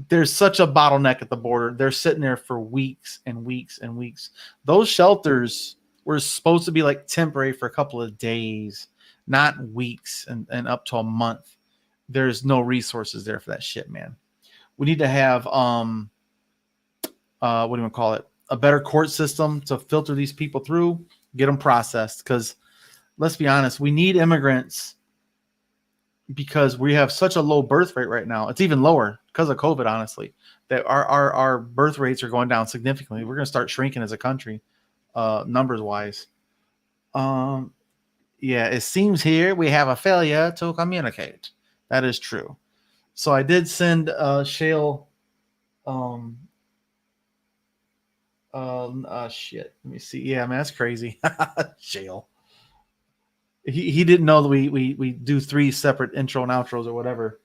there's such a bottleneck at the border. They're sitting there for weeks and weeks and weeks. Those shelters were supposed to be like temporary for a couple of days, not weeks and up to a month. There's no resources there for that shit, man. We need to have what do you want to call it? A better court system to filter these people through, get them processed. Because let's be honest, we need immigrants because we have such a low birth rate right now. It's even lower because of COVID, honestly, that our birth rates are going down significantly. We're going to start shrinking as a country, numbers wise. Yeah, it seems here we have a failure to communicate. That is true. So I did send Shale shit. Let me see. Yeah, man, that's crazy. Shale. He didn't know that we do 3 separate intro and outros or whatever.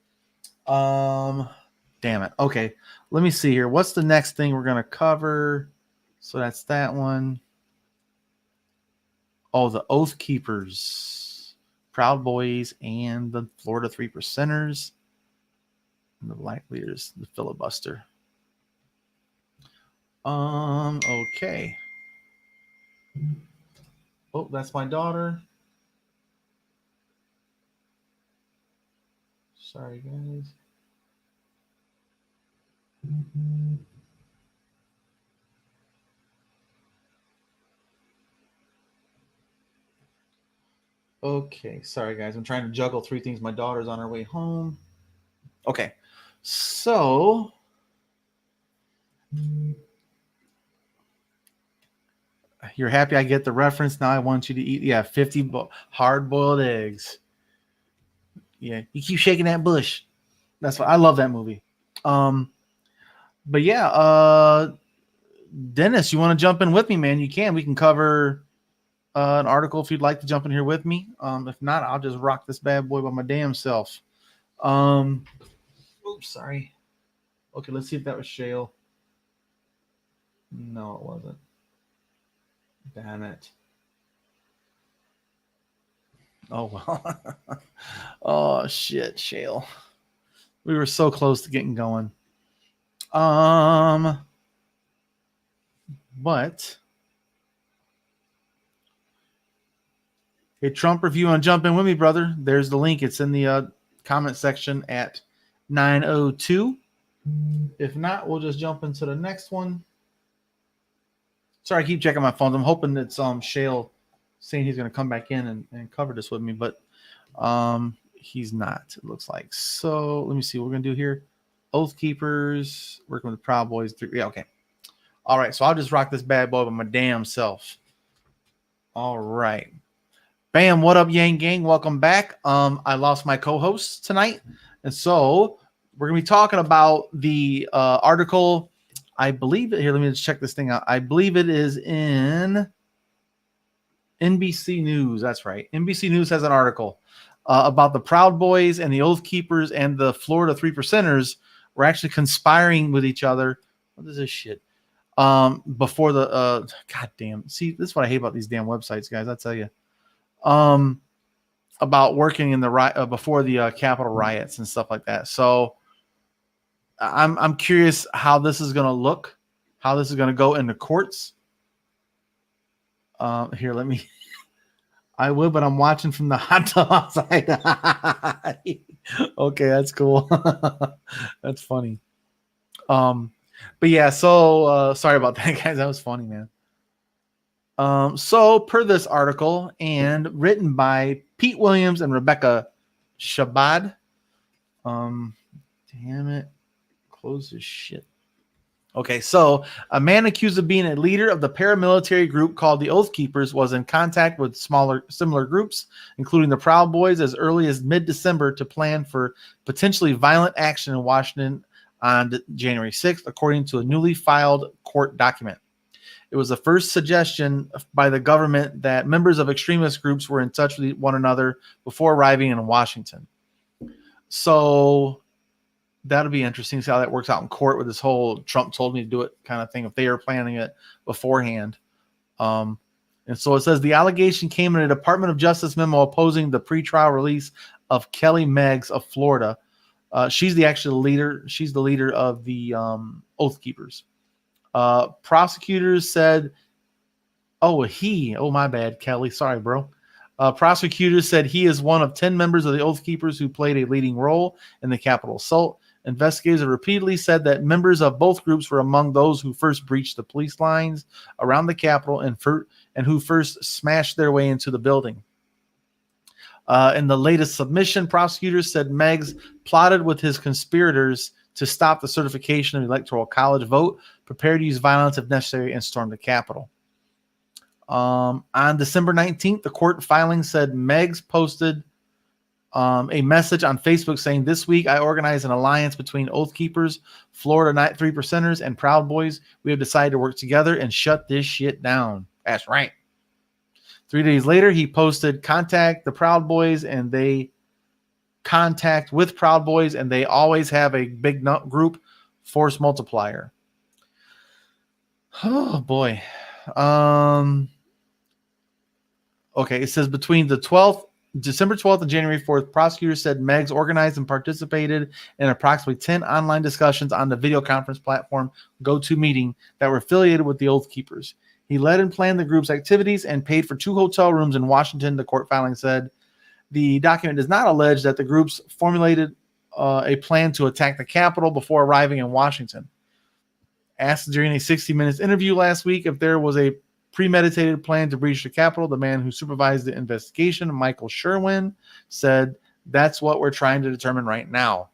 Damn it. Okay. Let me see here. What's the next thing we're gonna cover? So that's that one. Oh, the Oath Keepers, Proud Boys, and the Florida 3%ers, and the Black Leaders, the filibuster. Okay. Oh, that's my daughter. Sorry, guys. Okay, sorry, guys. I'm trying to juggle 3 things. My daughter's on her way home. Okay, so you're happy I get the reference. Now I want you to eat, 50 hard-boiled eggs. Yeah, you keep shaking that bush. That's what I love that movie. But yeah, Dennis, you want to jump in with me, man? You can. We can cover an article if you'd like to jump in here with me. If not, I'll just rock this bad boy by my damn self. Oops, sorry. Okay, let's see if that was Shale. No, it wasn't. Damn it. Oh, well. Oh, shit, Shale. We were so close to getting going. But hey, Trump review on jump in with me, brother. There's the link. It's in the comment section at 9:02. If not, we'll just jump into the next one. Sorry, I keep checking my phones. I'm hoping it's Shale saying he's going to come back in and cover this with me, but he's not, it looks like. So let me see what we're going to do here. Oath Keepers, working with the Proud Boys. Yeah, okay. All right, so I'll just rock this bad boy by my damn self. All right. Bam, what up, Yang Gang? Welcome back. I lost my co-host tonight, and so we're gonna be talking about the article. I believe it here. Let me just check this thing out. I believe it is in NBC News. That's right. NBC News has an article about the Proud Boys and the Oath Keepers and the Florida 3%ers were actually conspiring with each other. What is this shit? Before the goddamn. See, this is what I hate about these damn websites, guys. I tell you. About working in the before the Capitol riots and stuff like that. So I'm curious how this is going to look, how this is going to go in the courts. Here, let me. I would, but I'm watching from the hot tub outside. Okay, that's cool. That's funny. But yeah, so sorry about that, guys. That was funny, man. So per this article and written by Pete Williams and Rebecca Shabad. Damn it. Close this shit. Okay, so a man accused of being a leader of the paramilitary group called the Oath Keepers was in contact with similar groups, including the Proud Boys, as early as mid-December to plan for potentially violent action in Washington on January 6th, according to a newly filed court document. It was the first suggestion by the government that members of extremist groups were in touch with one another before arriving in Washington. So that'll be interesting to see how that works out in court with this whole Trump told me to do it kind of thing, if they are planning it beforehand. And so it says the allegation came in a Department of Justice memo opposing the pretrial release of Kelly Meggs of Florida. She's the actual leader. She's the leader of the Oath Keepers. Prosecutors said, my bad, Kelly. Sorry, bro. Prosecutors said he is one of 10 members of the Oath Keepers who played a leading role in the Capitol assault. Investigators have repeatedly said that members of both groups were among those who first breached the police lines around the Capitol and who first smashed their way into the building. In the latest submission, prosecutors said Meggs plotted with his conspirators to stop the certification of the Electoral College vote, prepare to use violence if necessary, and storm the Capitol. On December 19th, the court filing said Meggs posted a message on Facebook saying, "This week I organized an alliance between Oath Keepers, Florida 3%ers, and Proud Boys. We have decided to work together and shut this shit down." That's right. 3 days later, he posted, "Contact the Proud Boys, and they contact with Proud Boys, and they always have a big group force multiplier." Oh boy. Okay, it says between the December 12th and January 4th, prosecutors said Meggs organized and participated in approximately 10 online discussions on the video conference platform GoToMeeting that were affiliated with the Oath Keepers. He led and planned the group's activities and paid for 2 hotel rooms in Washington, the court filing said. The document does not allege that the groups formulated a plan to attack the Capitol before arriving in Washington. Asked during a 60 Minutes interview last week if there was a premeditated plan to breach the Capitol, the man who supervised the investigation, Michael Sherwin, said, "That's what we're trying to determine right now."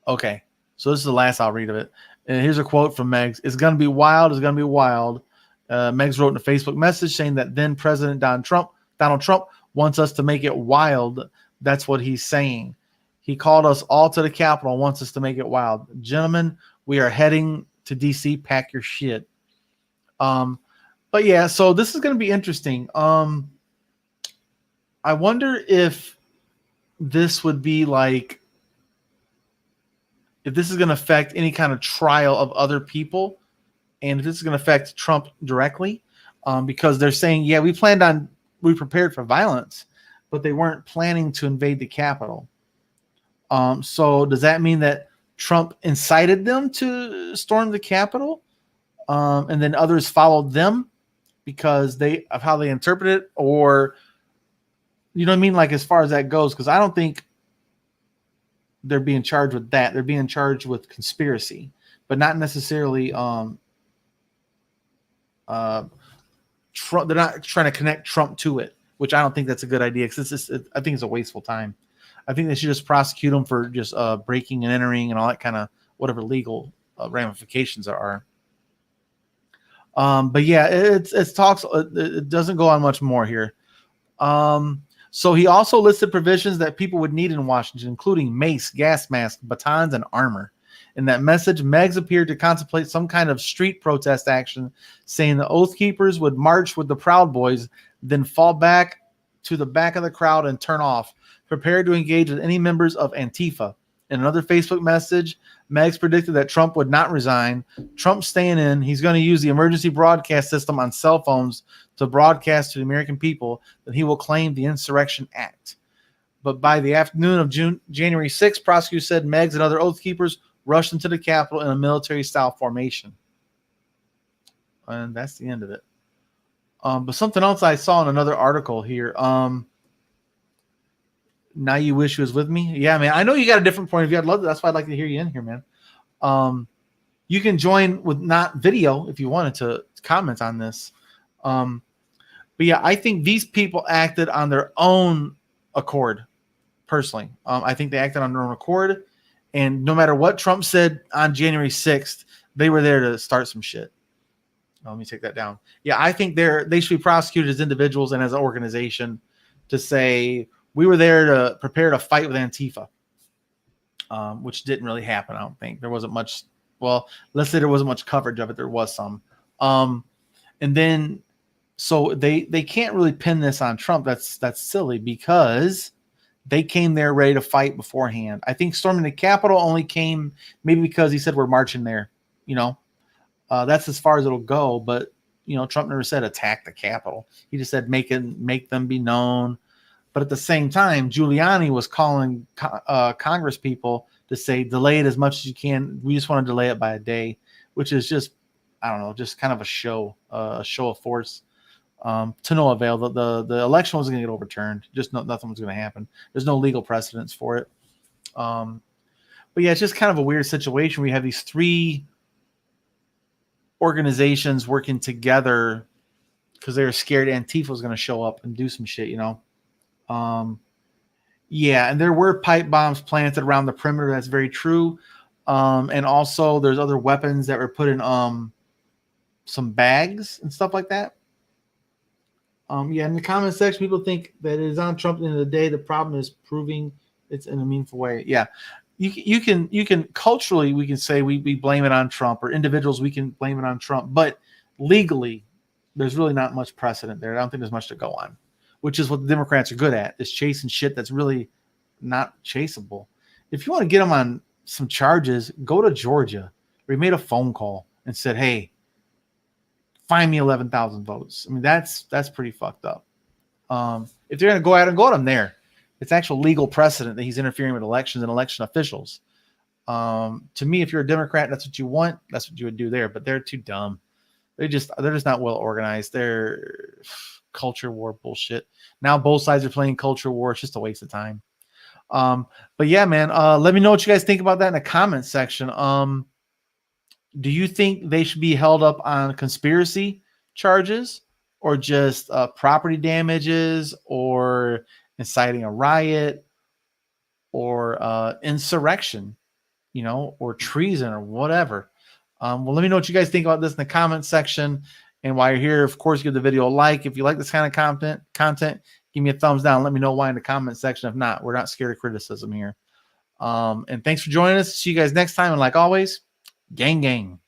Okay, so this is the last I'll read of it. And here's a quote from Meggs. "It's going to be wild. It's going to be wild." Meggs wrote in a Facebook message saying that then President Donald Trump wants us to make it wild. That's what he's saying. He called us all to the Capitol and wants us to make it wild. Gentlemen, we are heading to DC. Pack your shit. But yeah, so this is going to be interesting. I wonder if this would be like, if this is going to affect any kind of trial of other people, and if this is going to affect Trump directly, because they're saying, yeah, we prepared for violence, but they weren't planning to invade the Capitol. So does that mean that Trump incited them to storm the Capitol, and then others followed them because of how they interpret it? Or, you know what I mean? Like, as far as that goes, because I don't think they're being charged with that. They're being charged with conspiracy, but not necessarily Trump. They're not trying to connect Trump to it, which I don't think that's a good idea, because I think it's a wasteful time. I think they should just prosecute him for just breaking and entering and all that kind of whatever legal ramifications there are. But yeah, it's talks. It doesn't go on much more here. So he also listed provisions that people would need in Washington, including mace, gas masks, batons, and armor. In that message, Meggs appeared to contemplate some kind of street protest action, saying the Oath Keepers would march with the Proud Boys, then fall back to the back of the crowd and turn off, prepared to engage with any members of Antifa. In another Facebook message, Meggs predicted that Trump would not resign. Trump's staying in. He's going to use the emergency broadcast system on cell phones to broadcast to the American people that he will claim the Insurrection Act. But by the afternoon of January 6th, prosecutors said Meggs and other Oath Keepers rushed into the Capitol in a military-style formation. And that's the end of it. But something else I saw in another article here. Now you wish you was with me? Yeah, man. I know you got a different point of view. I'd love that. That's why I'd like to hear you in here, man. You can join with not video if you wanted to comment on this. But yeah, I think these people acted on their own accord, personally. I think they acted on their own accord. And no matter what Trump said on January 6th, they were there to start some shit. Let me take that down. Yeah, I think they should be prosecuted as individuals and as an organization to say, we were there to prepare to fight with Antifa, which didn't really happen, I don't think. There wasn't much. Well, let's say there wasn't much coverage of it. There was some. And then, so they can't really pin this on Trump. That's silly because they came there ready to fight beforehand. I think storming the Capitol only came maybe because he said we're marching there. That's as far as it'll go. But, Trump never said attack the Capitol. He just said make them be known. But at the same time, Giuliani was calling Congress people to say, delay it as much as you can. We just want to delay it by a day, which is just, I don't know, just kind of a show of force to no avail. The election wasn't going to get overturned. Just nothing was going to happen. There's no legal precedence for it. But yeah, it's just kind of a weird situation. We have these three organizations working together because they were scared Antifa was going to show up and do some shit, Yeah, and there were pipe bombs planted around the perimeter. That's very true. And also there's other weapons that were put in some bags and stuff like that. Yeah, in the comment section, people think that it is on Trump at the end of the day. The problem is proving it's in a meaningful way. Yeah. You can culturally, we can say we blame it on Trump, or individuals, we can blame it on Trump, but legally there's really not much precedent there. I don't think there's much to go on, which is what the Democrats are good at, is chasing shit that's really not chaseable. If you want to get them on some charges, go to Georgia, where he made a phone call and said, hey, find me 11,000 votes. I mean, that's pretty fucked up. If they're going to go out and go at him there, it's actual legal precedent that he's interfering with elections and election officials. To me, if you're a Democrat, that's what you want. That's what you would do there. But they're too dumb. They're just not well organized. They're culture war bullshit. Now both sides are playing culture war. It's just a waste of time. But yeah, man, let me know what you guys think about that in the comment section. Do you think they should be held up on conspiracy charges, or just property damages, or inciting a riot, or insurrection, or treason, or whatever? Well, let me know what you guys think about this in the comment section. And while you're here, of course, give the video a like. If you like this kind of content, give me a thumbs down. Let me know why in the comment section. If not, we're not scared of criticism here. And thanks for joining us. See you guys next time. And like always, gang, gang.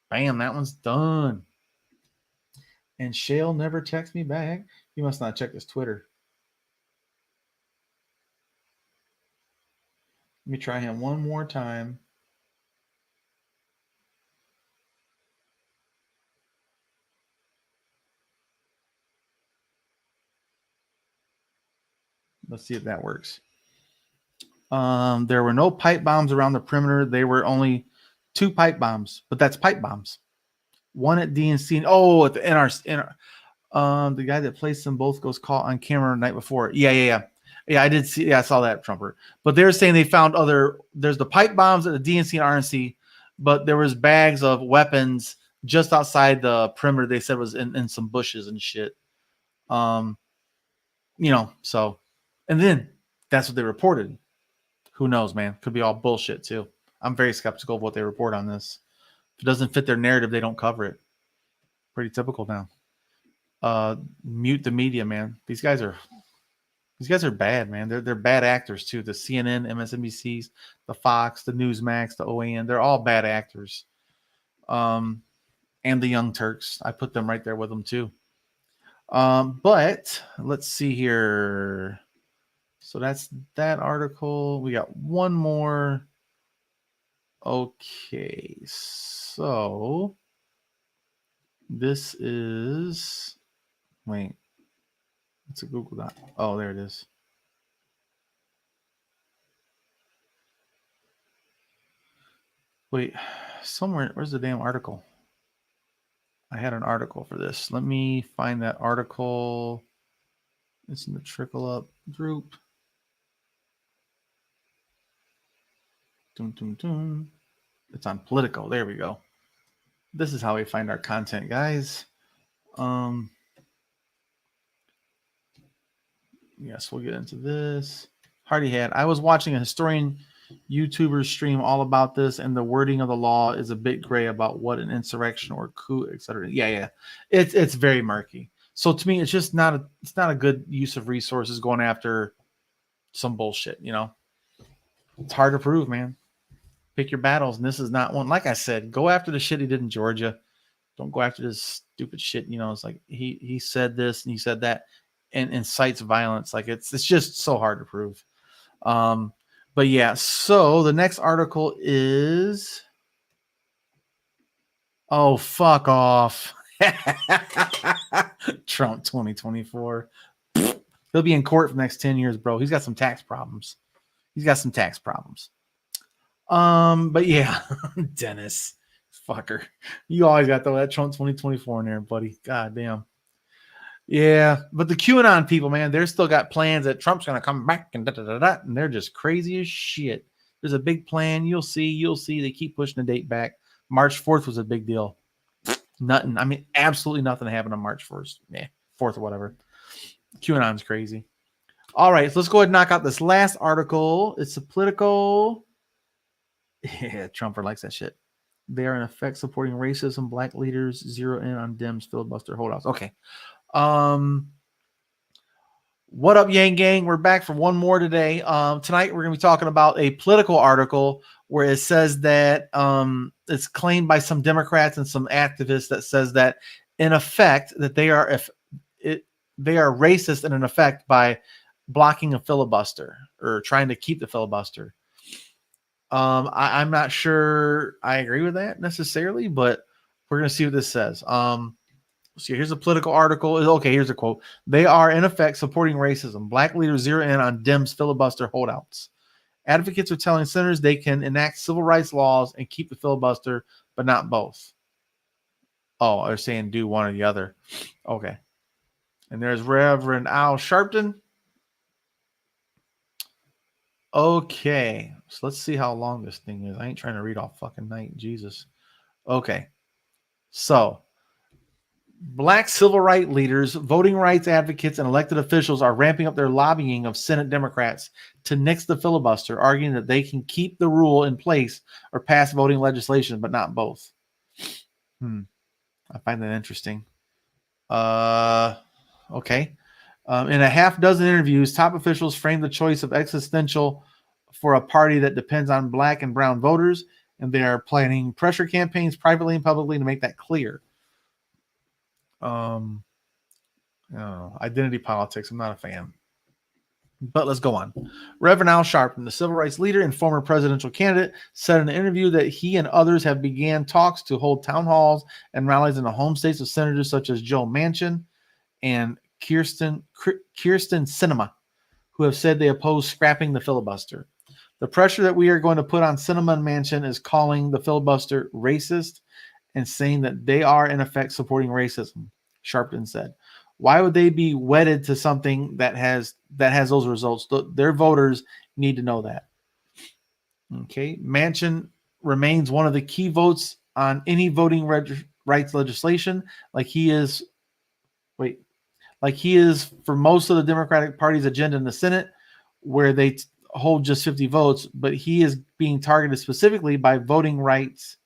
Bam, that one's done. And Shale never texts me back. He must not check his Twitter. Let me try him one more time. Let's see if that works. There were no pipe bombs around the perimeter. There were only 2 pipe bombs, but that's pipe bombs. One at DNC. At the NR. The guy that placed them both goes caught on camera the night before. Yeah. I did see. Yeah, I saw that, Trumper. But they're saying they found there's the pipe bombs at the DNC and RNC, but there was bags of weapons just outside the perimeter. They said was in some bushes and shit. So, and then that's what they reported. Who knows, man? Could be all bullshit too. I'm very skeptical of what they report on this. If it doesn't fit their narrative, they don't cover it. Pretty typical now. Mute the media, man. These guys are bad, man. They're bad actors too. The CNN, MSNBCs, the Fox, the Newsmax, the OAN, they're all bad actors. And the Young Turks, I put them right there with them too. But let's see here. So that's that article. We got one more. Okay, so this is, wait, it's a Google Doc. Oh, there it is. Wait, somewhere, where's the damn article? I had an article for this. Let me find that article. It's in the Trickle Up group. Dum, dum, dum. It's on Politico. There we go. This is how we find our content, guys. Yes, we'll get into this. Hardy had. I was watching a historian YouTuber stream all about this, and the wording of the law is a bit gray about what an insurrection or coup, etc. Yeah. It's very murky. So to me, it's just not a good use of resources going after some bullshit, you know. It's hard to prove, man. Pick your battles, and this is not one. Like I said, go after the shit he did in Georgia. Don't go after this stupid shit. You know, it's like he said this and he said that, and incites violence. Like it's just so hard to prove. But yeah, so the next article is, oh, fuck off. Trump 2024. He'll be in court for the next 10 years, bro. He's got some tax problems. But yeah, Dennis, fucker. You always got to throw that Trump 2024 in there, buddy. God damn. Yeah, but the QAnon people, man, they're still got plans that Trump's going to come back and da-da-da-da, and they're just crazy as shit. There's a big plan. You'll see. They keep pushing the date back. March 4th was a big deal. Nothing. I mean, absolutely nothing happened on March 1st. 4th or whatever. QAnon's crazy. All right, so let's go ahead and knock out this last article. It's a Politico. Yeah, Trumper likes that shit. They are in effect supporting racism. Black leaders zero in on Dems filibuster holdouts. Okay. What up, Yang Gang? We're back for one more today. Tonight we're going to be talking about a Political article where it says that it's claimed by some Democrats and some activists that says that in effect that they are racist and in effect by blocking a filibuster or trying to keep the filibuster. I'm not sure I agree with that necessarily, but we're going to see what this says. So here's a Political article. Okay, here's a quote. They are in effect supporting racism. Black leaders zero in on Dems filibuster holdouts. Advocates are telling senators they can enact civil rights laws and keep the filibuster, but not both. Oh, they're saying do one or the other. Okay. And there's Reverend Al Sharpton. Okay, so let's see how long this thing is. I ain't trying to read all fucking night. Jesus. Okay. So, Black civil rights leaders, voting rights advocates, and elected officials are ramping up their lobbying of Senate Democrats to nix the filibuster, arguing that they can keep the rule in place or pass voting legislation, but not both. I find that interesting. Okay. In a half dozen interviews, top officials framed the choice of existential for a party that depends on Black and brown voters, and they are planning pressure campaigns privately and publicly to make that clear. Identity politics, I'm not a fan. But let's go on. Reverend Al Sharpton, the civil rights leader and former presidential candidate, said in an interview that he and others have began talks to hold town halls and rallies in the home states of senators such as Joe Manchin and Kirsten Sinema, who have said they oppose scrapping the filibuster. The pressure that we are going to put on Sinema and Manchin is calling the filibuster racist and saying that they are in effect supporting racism, Sharpton said. Why would they be wedded to something that has those results? Their voters need to know that. Okay, Manchin remains one of the key votes on any voting rights legislation, like he is for most of the Democratic Party's agenda in the Senate, where they hold just 50 votes, but he is being targeted specifically by voting rights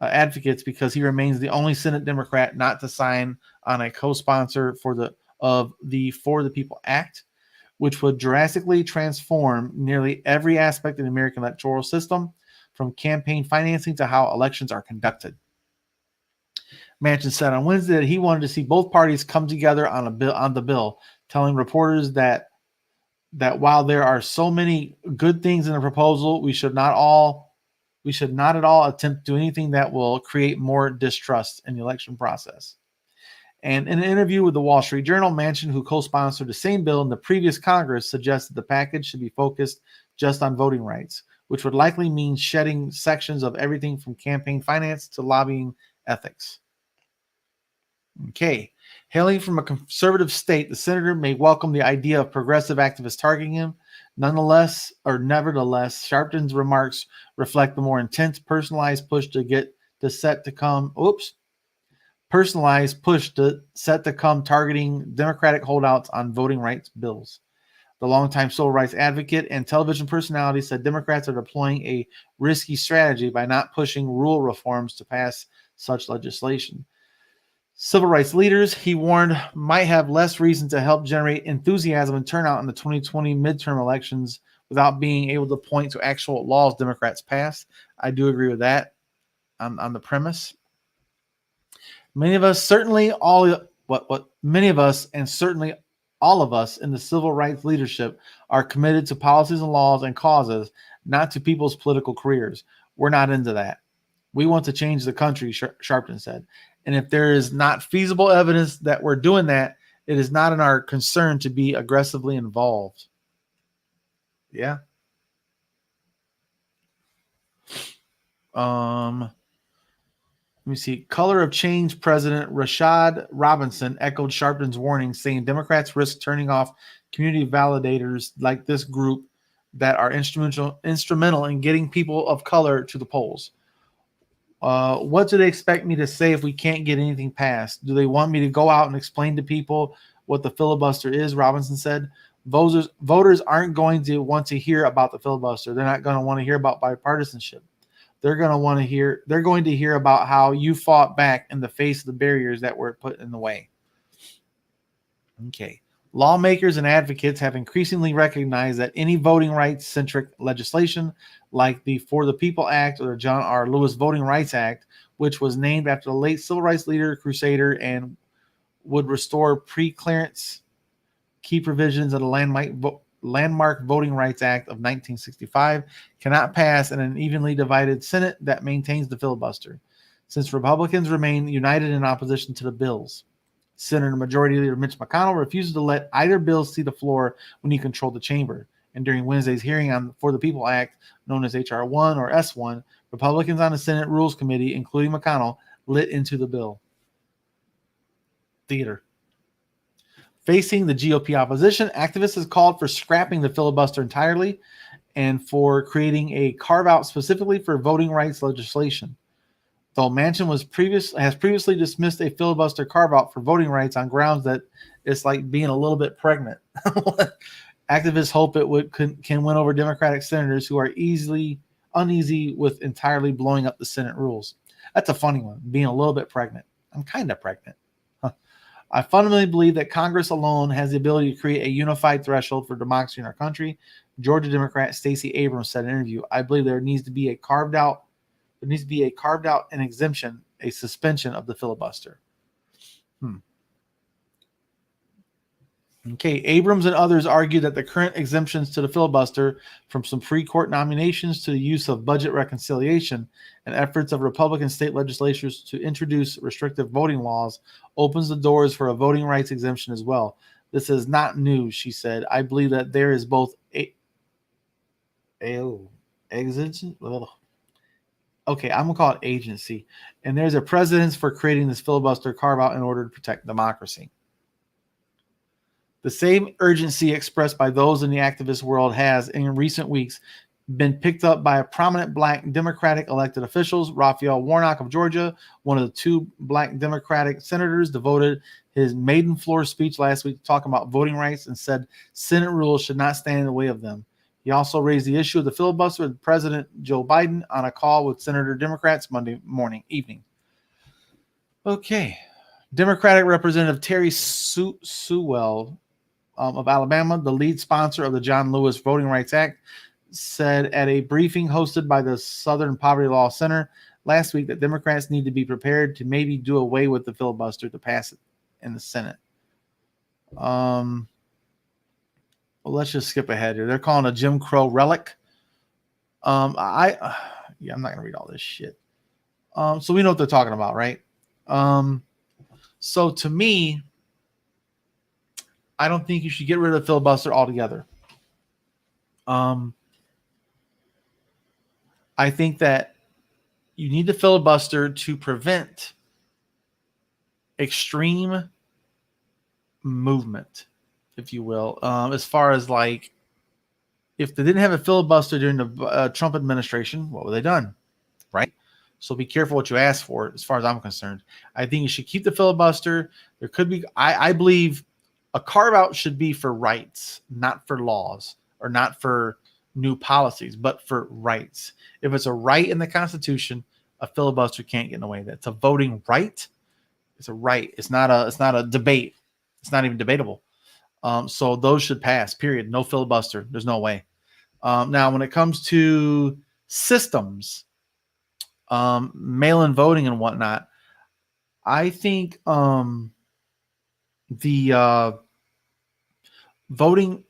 advocates because he remains the only Senate Democrat not to sign on a co-sponsor for the People Act, which would drastically transform nearly every aspect of the American electoral system, from campaign financing to how elections are conducted. Manchin said on Wednesday that he wanted to see both parties come together on the bill, telling reporters that while there are so many good things in the proposal, we should not at all attempt to do anything that will create more distrust in the election process. And in an interview with the Wall Street Journal, Manchin, who co-sponsored the same bill in the previous Congress, suggested the package should be focused just on voting rights, which would likely mean shedding sections of everything from campaign finance to lobbying ethics. Okay. Hailing from a conservative state, the senator may welcome the idea of progressive activists targeting him. Nevertheless, Sharpton's remarks reflect the more intense, personalized push set to come targeting Democratic holdouts on voting rights bills. The longtime civil rights advocate and television personality said Democrats are deploying a risky strategy by not pushing rule reforms to pass such legislation. Civil rights leaders, he warned, might have less reason to help generate enthusiasm and turnout in the 2020 midterm elections without being able to point to actual laws Democrats passed. I do agree with that on the premise. Many of us, certainly all of us in the civil rights leadership are committed to policies and laws and causes, not to people's political careers. We're not into that. We want to change the country, Sharpton said. And if there is not feasible evidence that we're doing that, it is not in our concern to be aggressively involved. Yeah. Let me see. Color of Change President Rashad Robinson echoed Sharpton's warning, saying Democrats risk turning off community validators like this group that are instrumental in getting people of color to the polls. What do they expect me to say if we can't get anything passed? Do they want me to go out and explain to people what the filibuster is? Robinson said. Voters aren't going to want to hear about the filibuster. They're not going to want to hear about bipartisanship. They're going to hear about how you fought back in the face of the barriers that were put in the way. Okay. Lawmakers and advocates have increasingly recognized that any voting rights-centric legislation like the For the People Act or the John R. Lewis Voting Rights Act, which was named after the late civil rights leader, crusader, and would restore pre-clearance key provisions of the landmark Voting Rights Act of 1965, cannot pass in an evenly divided Senate that maintains the filibuster, since Republicans remain united in opposition to the bills. Senator Majority Leader Mitch McConnell refuses to let either bill see the floor when he controlled the chamber. And during Wednesday's hearing on For the People Act, known as H.R. 1 or S1, Republicans on the Senate Rules Committee, including McConnell, lit into the bill. Theater. Facing the GOP opposition, activists have called for scrapping the filibuster entirely and for creating a carve-out specifically for voting rights legislation. Though Manchin has previously dismissed a filibuster carve-out for voting rights on grounds that it's like being a little bit pregnant. Activists hope it can win over Democratic senators who are uneasy with entirely blowing up the Senate rules. That's a funny one, being a little bit pregnant. I'm kind of pregnant. I fundamentally believe that Congress alone has the ability to create a unified threshold for democracy in our country. Georgia Democrat Stacey Abrams said in an interview, I believe there needs to be a carved out an exemption, a suspension of the filibuster. Okay, Abrams and others argue that the current exemptions to the filibuster, from Supreme Court nominations to the use of budget reconciliation and efforts of Republican state legislatures to introduce restrictive voting laws, opens the doors for a voting rights exemption as well. This is not new, she said. I believe that there is both agency. Okay, I'm gonna call it agency, and there's a precedence for creating this filibuster carve-out in order to protect democracy. The same urgency expressed by those in the activist world has, in recent weeks, been picked up by a prominent black Democratic elected officials. Raphael Warnock of Georgia, one of the two black Democratic senators, devoted his maiden floor speech last week talking about voting rights and said Senate rules should not stand in the way of them. He also raised the issue of the filibuster with President Joe Biden on a call with Senator Democrats Monday evening. Okay. Democratic Representative Terry Sewell of Alabama, the lead sponsor of the John Lewis Voting Rights Act, said at a briefing hosted by the Southern Poverty Law Center last week that Democrats need to be prepared to maybe do away with the filibuster to pass it in the Senate. Well, let's just skip ahead here. They're calling a Jim Crow relic. I'm not gonna read all this shit. So we know what they're talking about, right? So to me, I don't think you should get rid of the filibuster altogether. I think that you need the filibuster to prevent extreme movement, if you will. As far as like, if they didn't have a filibuster during the Trump administration, what would they done? Right? So be careful what you ask for, as far as I'm concerned. I think you should keep the filibuster. There could be, I believe a carve out should be for rights, not for laws or not for new policies, but for rights. If it's a right in the Constitution, a filibuster can't get in the way of that. It's a voting right. It's a right. It's not a debate. It's not even debatable. So those should pass, period. No filibuster. There's no way. Now, when it comes to systems, mail-in voting and whatnot, I think the voting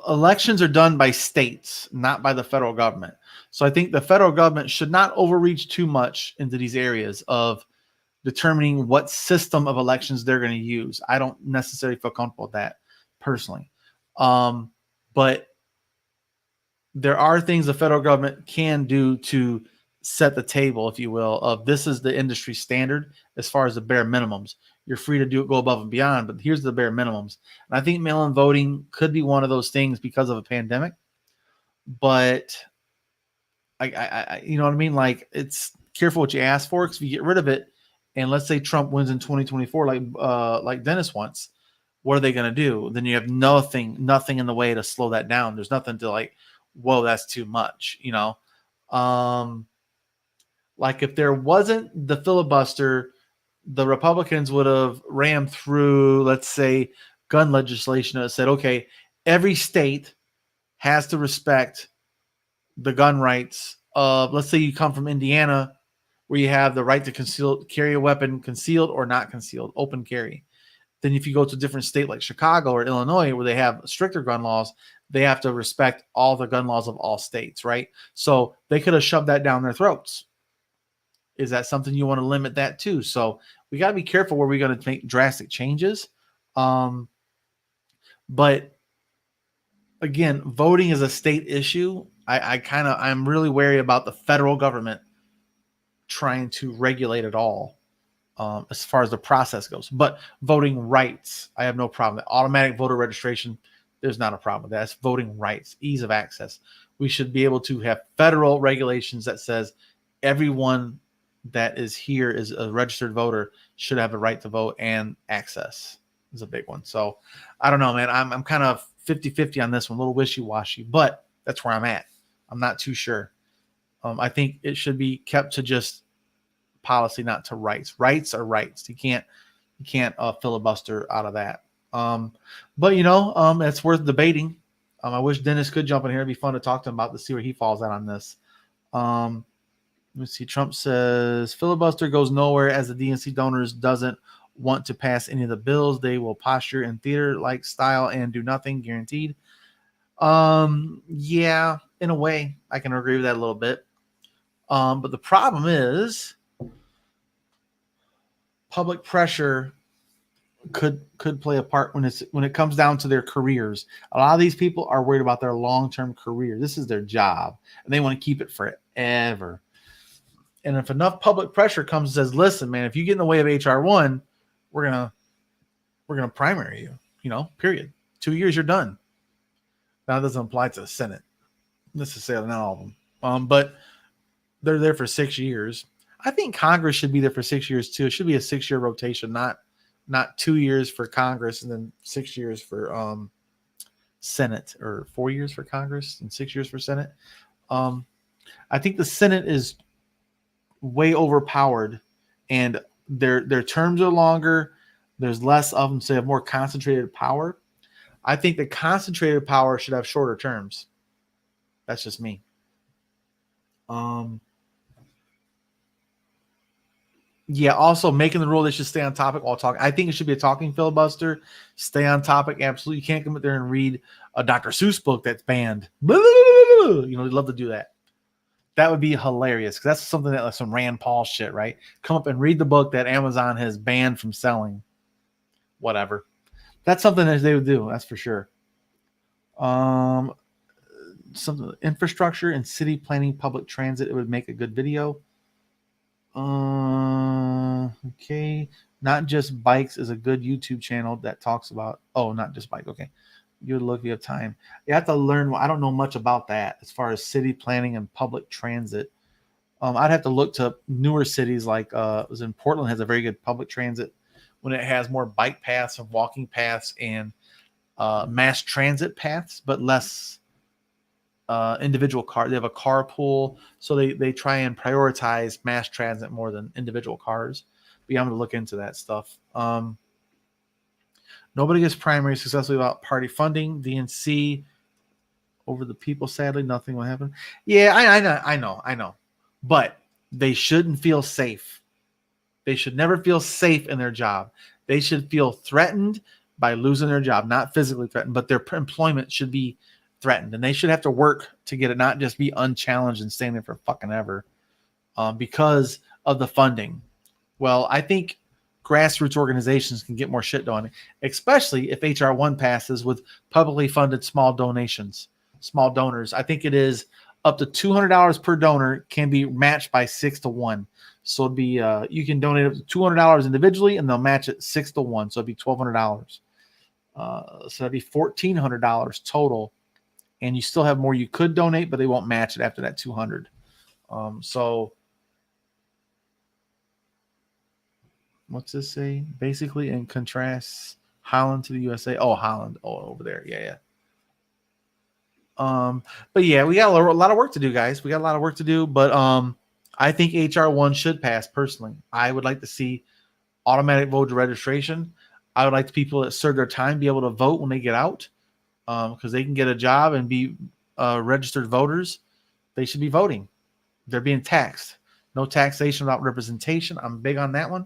elections are done by states, not by the federal government. So I think the federal government should not overreach too much into these areas of determining what system of elections they're going to use. I don't necessarily feel comfortable with that personally. But there are things the federal government can do to set the table, if you will, of this is the industry standard as far as the bare minimums. You're free to go above and beyond, but here's the bare minimums. And I think mail-in voting could be one of those things because of a pandemic. But I you know what I mean? Like, it's careful what you ask for, because if you get rid of it, and let's say Trump wins in 2024, like Dennis wants, what are they going to do? Then you have nothing in the way to slow that down. There's nothing to like, whoa, that's too much, you know? Like if there wasn't the filibuster, the Republicans would have rammed through, let's say, gun legislation that said, okay, every state has to respect the gun rights of, let's say you come from Indiana, where you have the right to carry a weapon, concealed or not concealed, open carry. Then if you go to a different state like Chicago or Illinois, where they have stricter gun laws, they have to respect all the gun laws of all states, right? So they could have shoved that down their throats. Is that something you want to limit that to? So we got to be careful where we're going to make drastic changes. But again, voting is a state issue. I'm really wary about the federal government trying to regulate it all as far as the process goes. But voting rights, I have no problem. Automatic voter registration, there's not a problem with that. It's voting rights, ease of access. We should be able to have federal regulations that says everyone that is here is a registered voter should have a right to vote, and access is a big one. So I don't know, man. I'm kind of 50-50 on this one, a little wishy-washy, but that's where I'm at. I'm not too sure. I think it should be kept to just policy, not to rights. Rights are rights. You can't filibuster out of that. But you know, it's worth debating. I wish Dennis could jump in here. It'd be fun to talk to him about, to see where he falls out on this. Let's see. Trump says filibuster goes nowhere as the DNC donors doesn't want to pass any of the bills. They will posture in theater-like style and do nothing, guaranteed. Yeah, in a way, I can agree with that a little bit. But the problem is public pressure could play a part when it comes down to their careers. A lot of these people are worried about their long-term career. This is their job, and they want to keep it forever. And if enough public pressure comes and says, listen, man, if you get in the way of HR1, we're gonna primary you, you know, period. 2 years, you're done. Now it doesn't apply to the Senate necessarily, not all of them. But they're there for 6 years. I think Congress should be there for 6 years too. It should be a 6-year rotation, not 2 years for Congress and then 6 years for Senate, or 4 years for Congress and 6 years for Senate. I think the Senate is way overpowered, and their terms are longer. There's less of them, so they have more concentrated power. I think the concentrated power should have shorter terms. That's just me. Yeah, also making the rule they should stay on topic while talking. I think it should be a talking filibuster. Stay on topic. Absolutely. You can't come up there and read a Dr. Seuss book that's banned. You know, they'd love to do that. That would be hilarious, because that's something that, like, some Rand Paul shit, right? Come up and read the book that Amazon has banned from selling. Whatever. That's something that they would do. That's for sure. Something infrastructure and city planning, public transit. It would make a good video. Okay. Not Just Bikes is a good YouTube channel that talks about. Oh, Not Just Bike. Okay. You would look, you have time. You have to learn. I don't know much about that as far as city planning and public transit. I'd have to look to newer cities, like it was in Portland, has a very good public transit when it has more bike paths and walking paths and mass transit paths, but less individual car. They have a carpool, so they try and prioritize mass transit more than individual cars. But yeah, I'm gonna look into that stuff. Nobody gets primary successfully without party funding. DNC over the people. Sadly, nothing will happen. Yeah, I know. But they shouldn't feel safe. They should never feel safe in their job. They should feel threatened by losing their job, not physically threatened, but their employment should be threatened, and they should have to work to get it, not just be unchallenged and staying there for fucking ever because of the funding. Well, I think grassroots organizations can get more shit done, especially if HR 1 passes with publicly funded small donations, small donors. I think it is up to $200 per donor can be matched by 6 to 1. So it'd be you can donate up to $200 individually, and they'll match it 6 to 1. So it'd be $1,200. So that'd be $1,400 total, and you still have more you could donate, but they won't match it after that 200. So what's this say? Basically, in contrast, Holland to the USA. Oh, Holland. Oh, over there. Yeah. But yeah, we got a lot of work to do, guys. We got a lot of work to do, but I think HR 1 should pass personally. I would like to see automatic voter registration. I would like the people that serve their time be able to vote when they get out, because they can get a job and be registered voters. They should be voting. They're being taxed. No taxation without representation. I'm big on that one.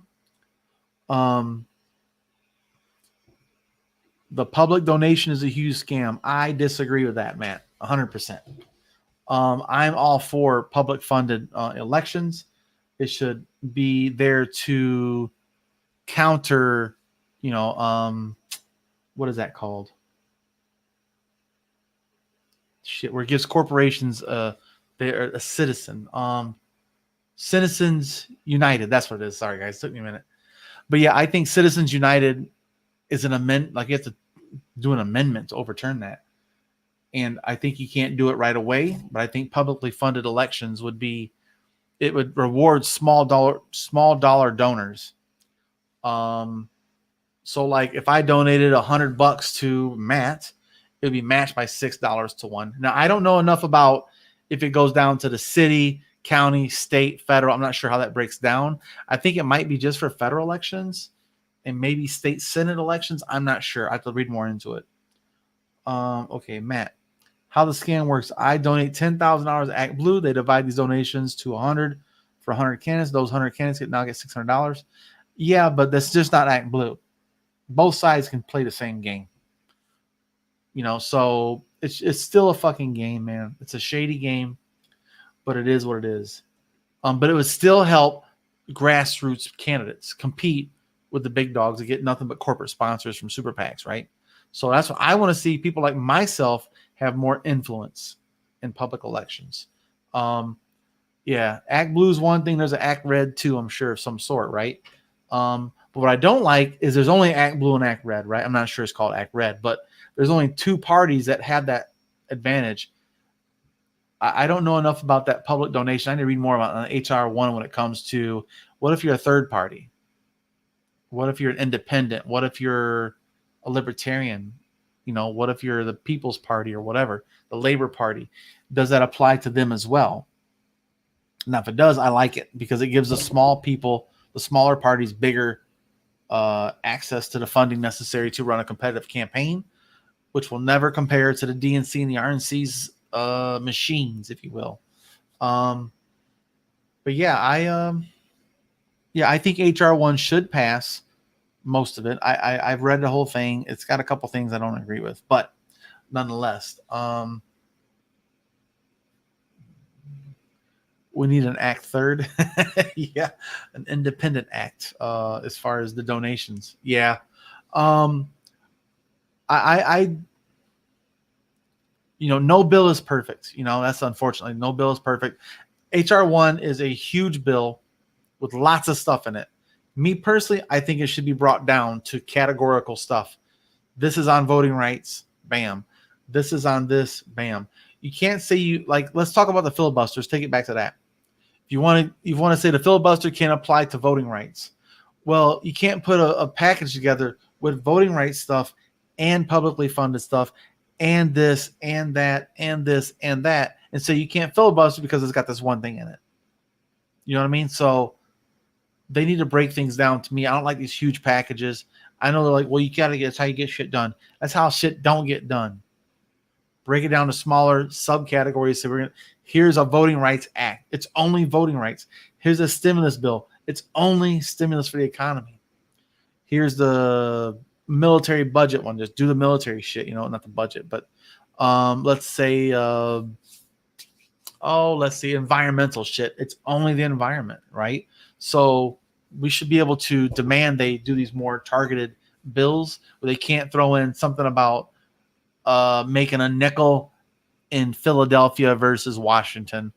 The public donation is a huge scam. I disagree with that, Matt, 100%. I'm all for public funded elections. It should be there to counter, what is that called? Shit, where it gives corporations they're a citizen. Citizens United. That's what it is. Sorry, guys. It took me a minute. But yeah, I think Citizens United is an amendment. Like, you have to do an amendment to overturn that. And I think you can't do it right away. But I think publicly funded elections would reward small dollar donors. So like if I donated $100 to Matt, it would be matched by $6 to 1. Now, I don't know enough about if it goes down to the city, county, state, federal. I'm not sure how that breaks down. I think it might be just for federal elections and maybe state senate elections. I'm not sure. I have to read more into it. Okay, Matt, how the scam works. I donate $10,000 to Act Blue. They divide these donations to 100 for 100 candidates. Those 100 candidates get $600. Yeah, but that's just not Act Blue. Both sides can play the same game. So it's still a fucking game, man. It's a shady game, but it is what it is. But it would still help grassroots candidates compete with the big dogs that get nothing but corporate sponsors from super PACs, right? So that's what I want to see. People like myself have more influence in public elections. Yeah, Act Blue is one thing. There's an Act Red too, I'm sure, of some sort, right? But what I don't like is there's only Act Blue and Act Red, right? I'm not sure it's called Act Red, but there's only 2 parties that have that advantage. I don't know enough about that public donation. I need to read more about HR 1 when it comes to what if you're a third party? What if you're an independent? What if you're a libertarian? What if you're the People's Party or whatever, the Labor Party? Does that apply to them as well? Now, if it does, I like it because it gives the smaller parties, bigger access to the funding necessary to run a competitive campaign, which will never compare to the DNC and the RNC's machines, if you will. But yeah, I think HR1 should pass most of it. I've read the whole thing. It's got a couple things I don't agree with, but nonetheless, we need an act third. Yeah, an independent act as far as the donations. Yeah. No bill is perfect. That's unfortunately no bill is perfect. HR1 is a huge bill with lots of stuff in it. Me personally, I think it should be brought down to categorical stuff. This is on voting rights. Bam. This is on this. Bam. You can't say let's talk about the filibusters. Take it back to that. If you want to say the filibuster can't apply to voting rights. Well, you can't put a package together with voting rights stuff and publicly funded stuff and this and that and this and that and say you can't filibuster because it's got this one thing in it. You know what I mean? So they need to break things down. To me, I don't like these huge packages. I know they're like, well, that's how you get shit done. That's how shit don't get done. Break it down to smaller subcategories. So here's a voting rights act. It's only voting rights. Here's a stimulus bill. It's only stimulus for the economy. Here's the military budget one. Just do the military shit, not the budget. But let's say environmental shit. It's only the environment, right? So we should be able to demand they do these more targeted bills where they can't throw in something about making a nickel in Philadelphia versus Washington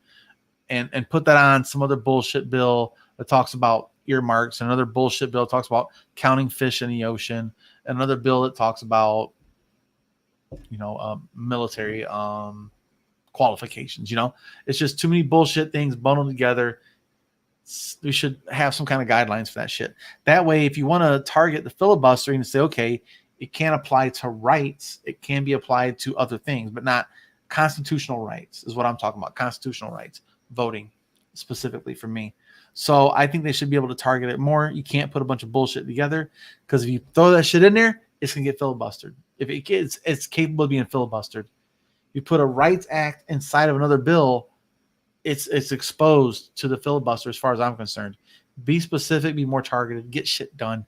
and put that on some other bullshit bill that talks about earmarks, another bullshit bill that talks about counting fish in the ocean, another bill that talks about military qualifications. It's just too many bullshit things bundled together. We should have some kind of guidelines for that shit. That way, if you want to target the filibustering and say, okay, it can't apply to rights, it can be applied to other things, but not constitutional rights is what I'm talking about. Constitutional rights, voting specifically for me. So I think they should be able to target it more. You can't put a bunch of bullshit together because if you throw that shit in there, it's going to get filibustered. If it gets, it's capable of being filibustered. You put a rights act inside of another bill, it's exposed to the filibuster as far as I'm concerned. Be specific, be more targeted, get shit done.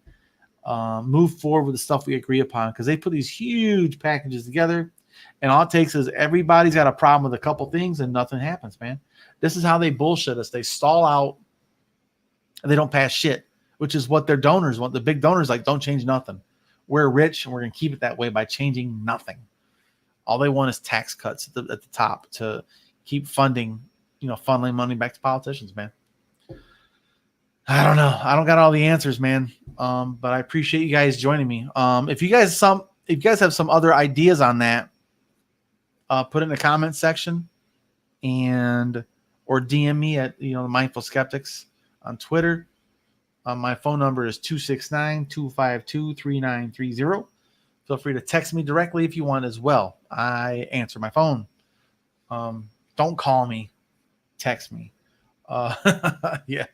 Move forward with the stuff we agree upon because they put these huge packages together and all it takes is everybody's got a problem with a couple things and nothing happens, man. This is how they bullshit us. They stall out and they don't pass shit, which is what their donors want. The big donors don't change nothing. We're rich and we're going to keep it that way by changing nothing. All they want is tax cuts at the top to keep funding, funneling money back to politicians, man. I don't know. I don't got all the answers, man. But I appreciate you guys joining me. If you guys have some other ideas on that, put it in the comment section or DM me at the Mindful Skeptics on Twitter. My phone number is 269-252-3930. Feel free to text me directly if you want as well. I answer my phone. Don't call me, text me. Yeah.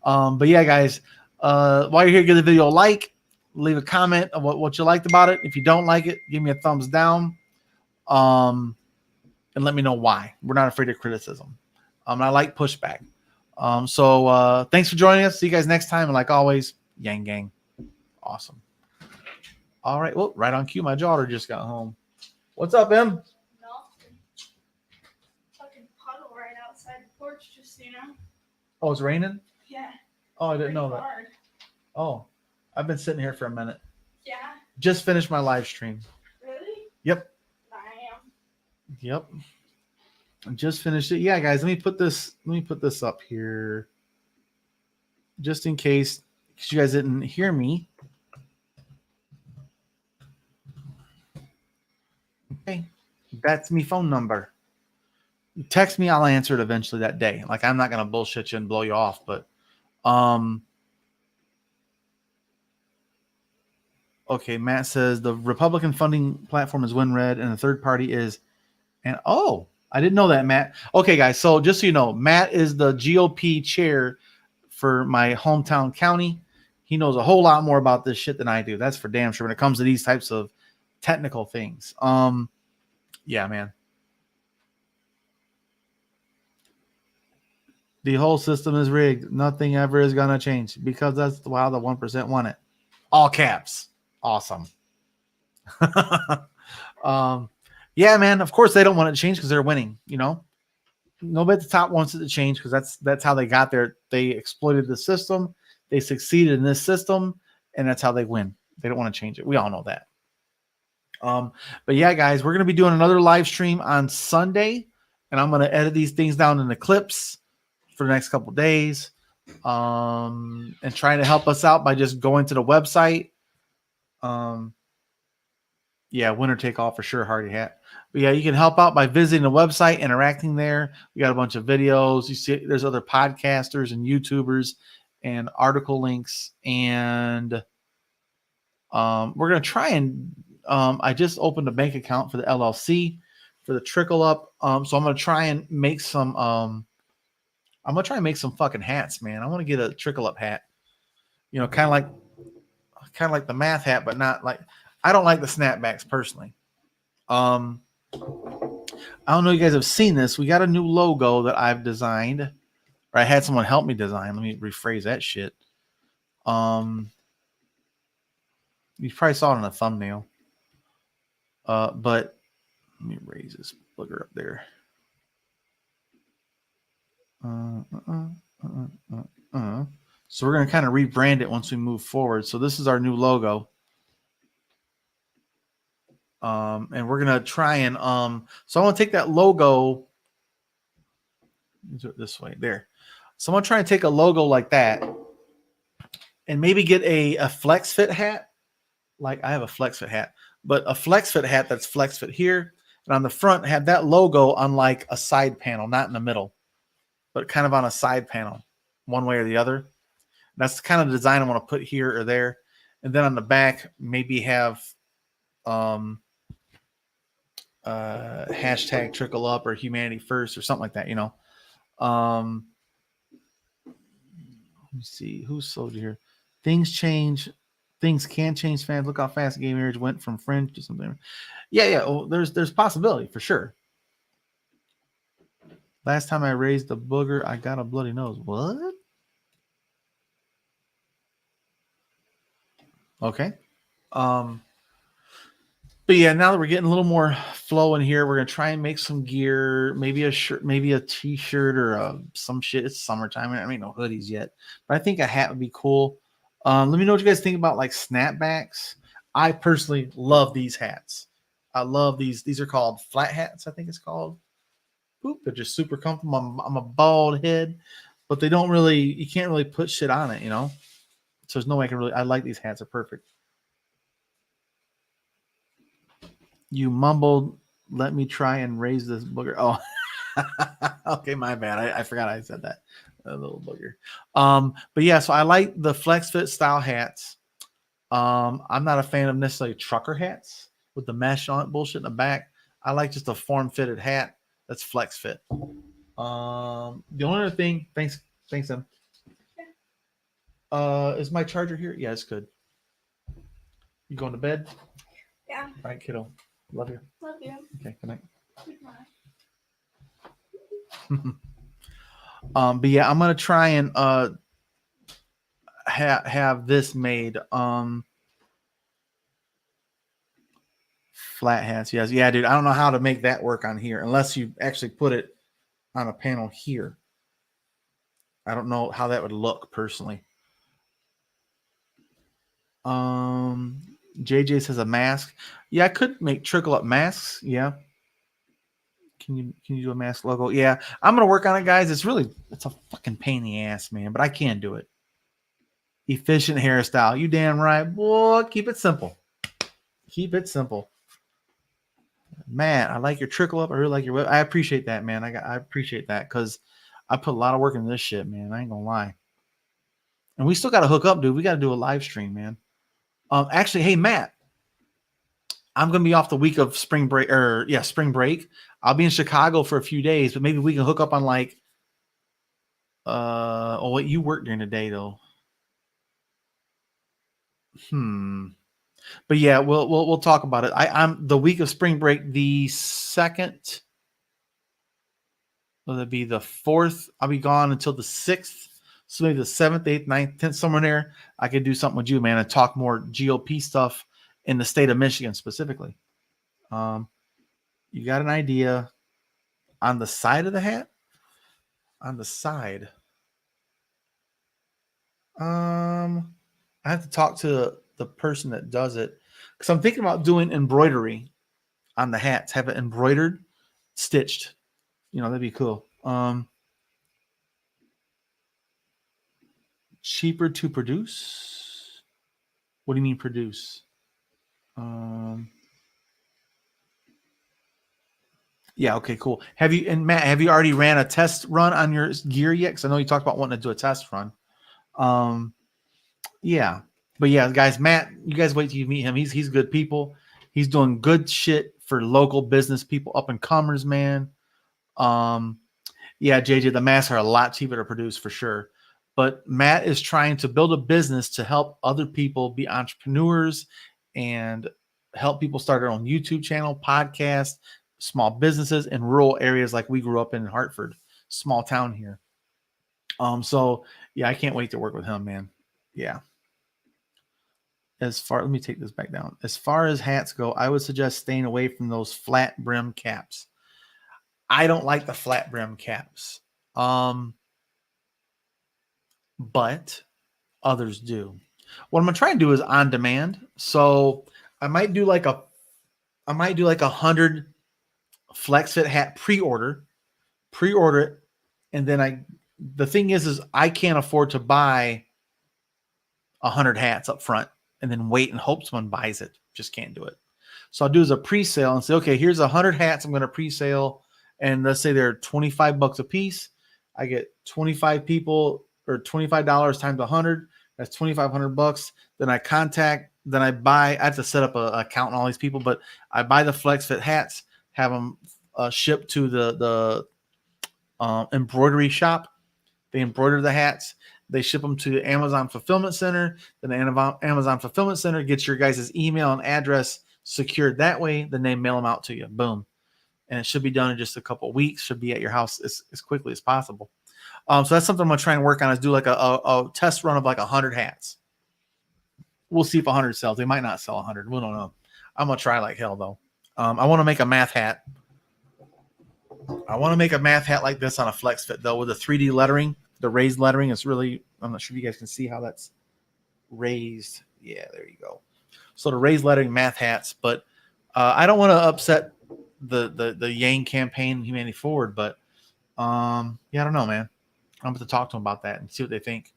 But yeah, guys, while you're here, give the video a like, leave a comment of what you liked about it. If you don't like it, give me a thumbs down. And let me know why. We're not afraid of criticism. I like pushback. So thanks for joining us. See you guys next time. And like always, Yang Gang. Awesome. All right. Well, right on cue. My daughter just got home. What's up, Em? Nothing. Fucking puddle right outside the porch, just Oh, it's raining? Yeah. Oh, I didn't know pretty that. hard. Oh, I've been sitting here for a minute. Yeah. Just finished my live stream. Really? Yep. I am. Yep. I just finished it. Yeah, guys, let me put this up here. Just in case you guys didn't hear me. Okay. That's me phone number. You text me, I'll answer it eventually that day. Like I'm not gonna bullshit you and blow you off, but Okay, Matt says the Republican funding platform is WinRed, and the third party is, and oh, I didn't know that, Matt. Okay, guys, so just so you know, Matt is the GOP chair for my hometown county. He knows a whole lot more about this shit than I do. That's for damn sure when it comes to these types of technical things. Yeah, man. The whole system is rigged. Nothing ever is gonna change because that's how the 1% want it. All caps. Awesome. Yeah, man. Of course they don't want it to change because they're winning. You know, nobody at the top wants it to change because that's how they got there. They exploited the system. They succeeded in this system, and that's how they win. They don't want to change it. We all know that. But yeah, guys, we're gonna be doing another live stream on Sunday, and I'm gonna edit these things down into clips for the next couple of days, and trying to help us out by just going to the website. Yeah, winner take all for sure, Hardy Hat. But yeah, you can help out by visiting the website, interacting there. We got a bunch of videos. You see, there's other podcasters and YouTubers and article links. And we're going to try and I just opened a bank account for the LLC for the trickle up. So I'm going to try and make some fucking hats, man. I want to get a trickle up hat. You know, kind of like the math hat, but not like, I don't like the snapbacks personally. I don't know if you guys have seen this. We got a new logo that I've designed, or I had someone help me design. Let me rephrase that shit. You probably saw it in a thumbnail. But let me raise this booger up there. So we're going to kind of rebrand it once we move forward. So this is our new logo. And we're going to try and, so I want to take that logo, do it this way, there. So I'm going to try and take a logo like that and maybe get a flex fit hat. Like I have a flex fit hat, but a flex fit hat that's flex fit here. And on the front, have that logo on like a side panel, not in the middle, but kind of on a side panel, one way or the other. That's the kind of design I want to put here or there. And then on the back, maybe have, hashtag trickle up or humanity first or something like that, you know. Let me see who's sold here. Things change, things can change, fans. Look how fast Game Marriage went from fringe to something. Yeah. Oh, there's possibility for sure. Last time I raised the booger, I got a bloody nose. What? Okay. But yeah, now that we're getting a little more flow in here, we're gonna try and make some gear, maybe a shirt, maybe a t-shirt or some shit. It's summertime. I mean, no hoodies yet, but I think a hat would be cool. Let me know what you guys think about like snapbacks. I personally love these hats. I love these. These are called flat hats, I think it's called. Boop, they're just super comfortable. I'm a bald head, but they don't really, you can't really put shit on it, you know? So there's no way I can really, I like these hats. They're perfect. You mumbled, let me try and raise this booger. Oh, okay, my bad. I forgot I said that. A little booger. But yeah, so I like the flex fit style hats. I'm not a fan of necessarily trucker hats with the mesh on it bullshit in the back. I like just a form fitted hat that's flex fit. The only other thing, thanks, Em. Is my charger here? Yeah, it's good. You going to bed? Yeah. All right, kiddo. Love you. Love you. Okay, good night. Goodbye. But yeah, I'm gonna try and have this made. Flat hats, yes, yeah, dude. I don't know how to make that work on here unless you actually put it on a panel here. I don't know how that would look personally. JJ says a mask. Yeah, I could make trickle up masks. Yeah. Can you do a mask logo? Yeah, I'm gonna work on it, guys. It's a fucking pain in the ass, man, but I can do it. Efficient hairstyle. You damn right. Boy, keep it simple. Keep it simple. Matt, I like your trickle up. I really like your web. I appreciate that, man. I appreciate that because I put a lot of work into this shit, man. I ain't gonna lie. And we still got to hook up, dude. We got to do a live stream, man. Actually, hey Matt, I'm gonna be off the week of spring break, spring break. I'll be in Chicago for a few days, but maybe we can hook up on like what you work during the day though. But yeah, we'll talk about it. I'm the week of spring break, the 2nd. Will it be the 4th? I'll be gone until the 6th. So maybe the 7th, 8th, 9th, 10th, somewhere in there. I could do something with you, man, and talk more GOP stuff in the state of Michigan specifically. You got an idea on the side of the hat? On the side. I have to talk to the person that does it because I'm thinking about doing embroidery on the hats, have it embroidered, stitched. That'd be cool. Cheaper to produce? What do you mean produce? Yeah, okay, cool. Matt, have you already ran a test run on your gear yet? Because I know you talked about wanting to do a test run. Yeah. But yeah, guys, Matt, you guys wait till you meet him. He's good people. He's doing good shit for local business people, up and comers, man. Yeah, JJ, the masks are a lot cheaper to produce for sure. But Matt is trying to build a business to help other people be entrepreneurs and help people start their own YouTube channel, podcast, small businesses in rural areas like we grew up in Hartford, small town here. So yeah, I can't wait to work with him, man. Yeah. Let me take this back down. As far as hats go, I would suggest staying away from those flat brim caps. I don't like the flat brim caps. But others do. What I'm gonna try and do is on demand. So I might do like 100 flex fit hat pre-order it, and then the thing is I can't afford to buy 100 hats up front and then wait and hope someone buys it. Just can't do it. So I'll do as a pre-sale and say, okay, here's 100 hats I'm going to pre-sale, and let's say they're $25 a piece. I get 25 people, or $25 times 100. That's $2,500. Then I buy. I have to set up an account on all these people, but I buy the flex fit hats, have them shipped to the embroidery shop. They embroider the hats. They ship them to the Amazon Fulfillment Center. Then the Amazon Fulfillment Center gets your guys' email and address secured that way. Then they mail them out to you. Boom. And it should be done in just a couple of weeks. Should be at your house as quickly as possible. So that's something I'm going to try and work on, is do like a test run of like 100 hats. We'll see if 100 sells. They might not sell 100. We don't know. I'm going to try like hell, though. I want to make a math hat. I want to make a math hat like this on a flex fit, though, with the 3D lettering. The raised lettering is really, I'm not sure if you guys can see how that's raised. Yeah, there you go. So the raised lettering math hats, but I don't want to upset the Yang campaign, Humanity Forward, but yeah, I don't know, man. I'm going to talk to them about that and see what they think.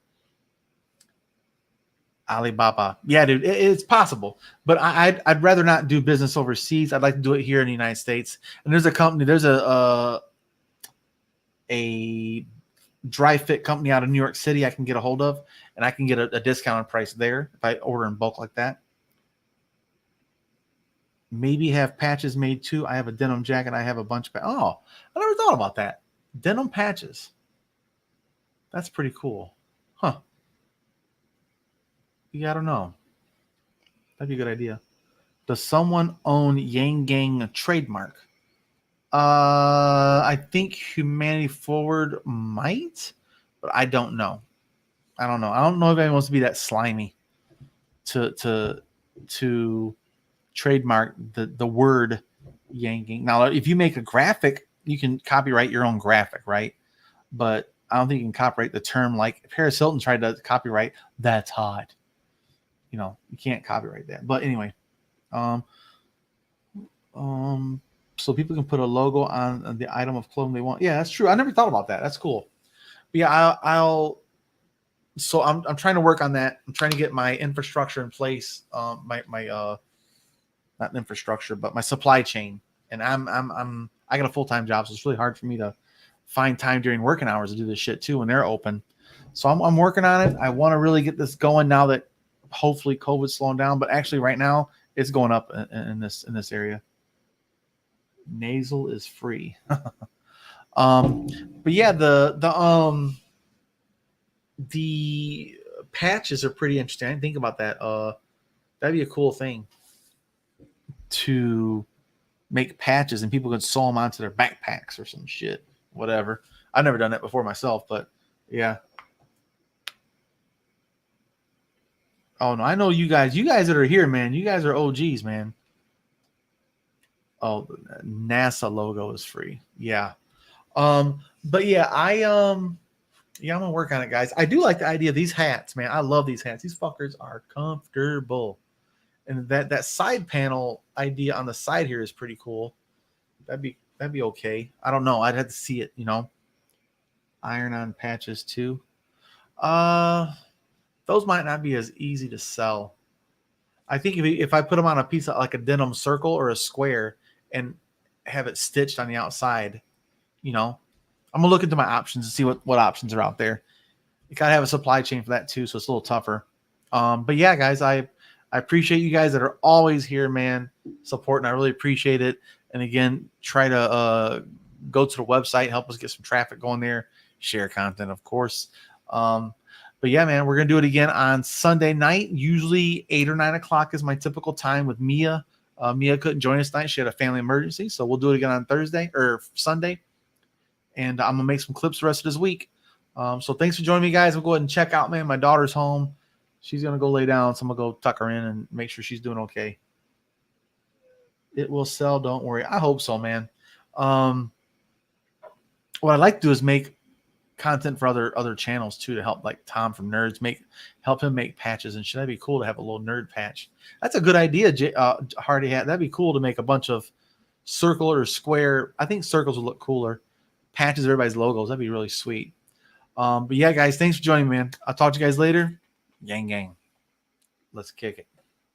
Alibaba. Yeah, dude, it's possible, but I'd rather not do business overseas. I'd like to do it here in the United States. And there's a company, there's a dry fit company out of New York City I can get a hold of, and I can get a discounted price there if I order in bulk like that. Maybe have patches made too. I have a denim jacket. I have a bunch of I never thought about that. Denim patches. That's pretty cool. Huh. Yeah, I don't know. That'd be a good idea. Does someone own Yang Gang trademark? I think Humanity Forward might, but I don't know. I don't know if anyone wants to be that slimy to trademark the word Yang Gang. Now, if you make a graphic, you can copyright your own graphic, right? But I don't think you can copyright the term, like Paris Hilton tried to copyright "That's hot." You can't copyright that. But anyway, so people can put a logo on the item of clothing they want. Yeah, that's true. I never thought about that. That's cool. But yeah, so I'm trying to work on that. I'm trying to get my infrastructure in place. My not infrastructure, but my supply chain. And I got a full-time job, so it's really hard for me to find time during working hours to do this shit too when they're open. So I'm working on it. I want to really get this going now that hopefully COVID's slowing down, but actually right now it's going up in this area. Nasal is free. But yeah, the patches are pretty interesting. I didn't think about that. That'd be a cool thing to make patches and people could sew them onto their backpacks or some shit, whatever. I've never done that before myself, but yeah. Oh no, I know you guys that are here, man. You guys are OGs, man. Oh, the NASA logo is free. Yeah. But yeah, I'm gonna work on it, guys. I do like the idea of these hats, man. I love these hats. These fuckers are comfortable. And that side panel idea on the side here is pretty cool. That'd be okay. I don't know. I'd have to see it, you know. Iron on patches too. Those might not be as easy to sell. I think if I put them on a piece of like a denim circle or a square and have it stitched on the outside, you know, I'm gonna look into my options and see what options are out there. You gotta have a supply chain for that too, so it's a little tougher. But yeah, guys, I appreciate you guys that are always here, man, supporting. I really appreciate it. And again, try to go to the website, help us get some traffic going there, share content, of course. But yeah, man, we're gonna do it again on Sunday night. Usually 8 or 9 o'clock is my typical time with Mia. Mia couldn't join us tonight; she had a family emergency, so we'll do it again on Thursday or Sunday. And I'm gonna make some clips the rest of this week. So thanks for joining me, guys. We'll go ahead and check out, man. My daughter's home. She's gonna go lay down, so I'm gonna go tuck her in and make sure she's doing okay. It will sell, don't worry. I hope so, man. What I'd like to do is make content for other channels too, to help, like Tom from Nerds help him make patches and shit. That'd be cool to have a little nerd patch. That's a good idea, Hardy Hat. That'd be cool to make a bunch of circle or square. I think circles would look cooler. Patches everybody's logos. That'd be really sweet. But yeah, guys, thanks for joining me, man. I'll talk to you guys later. Gang gang. Let's kick it.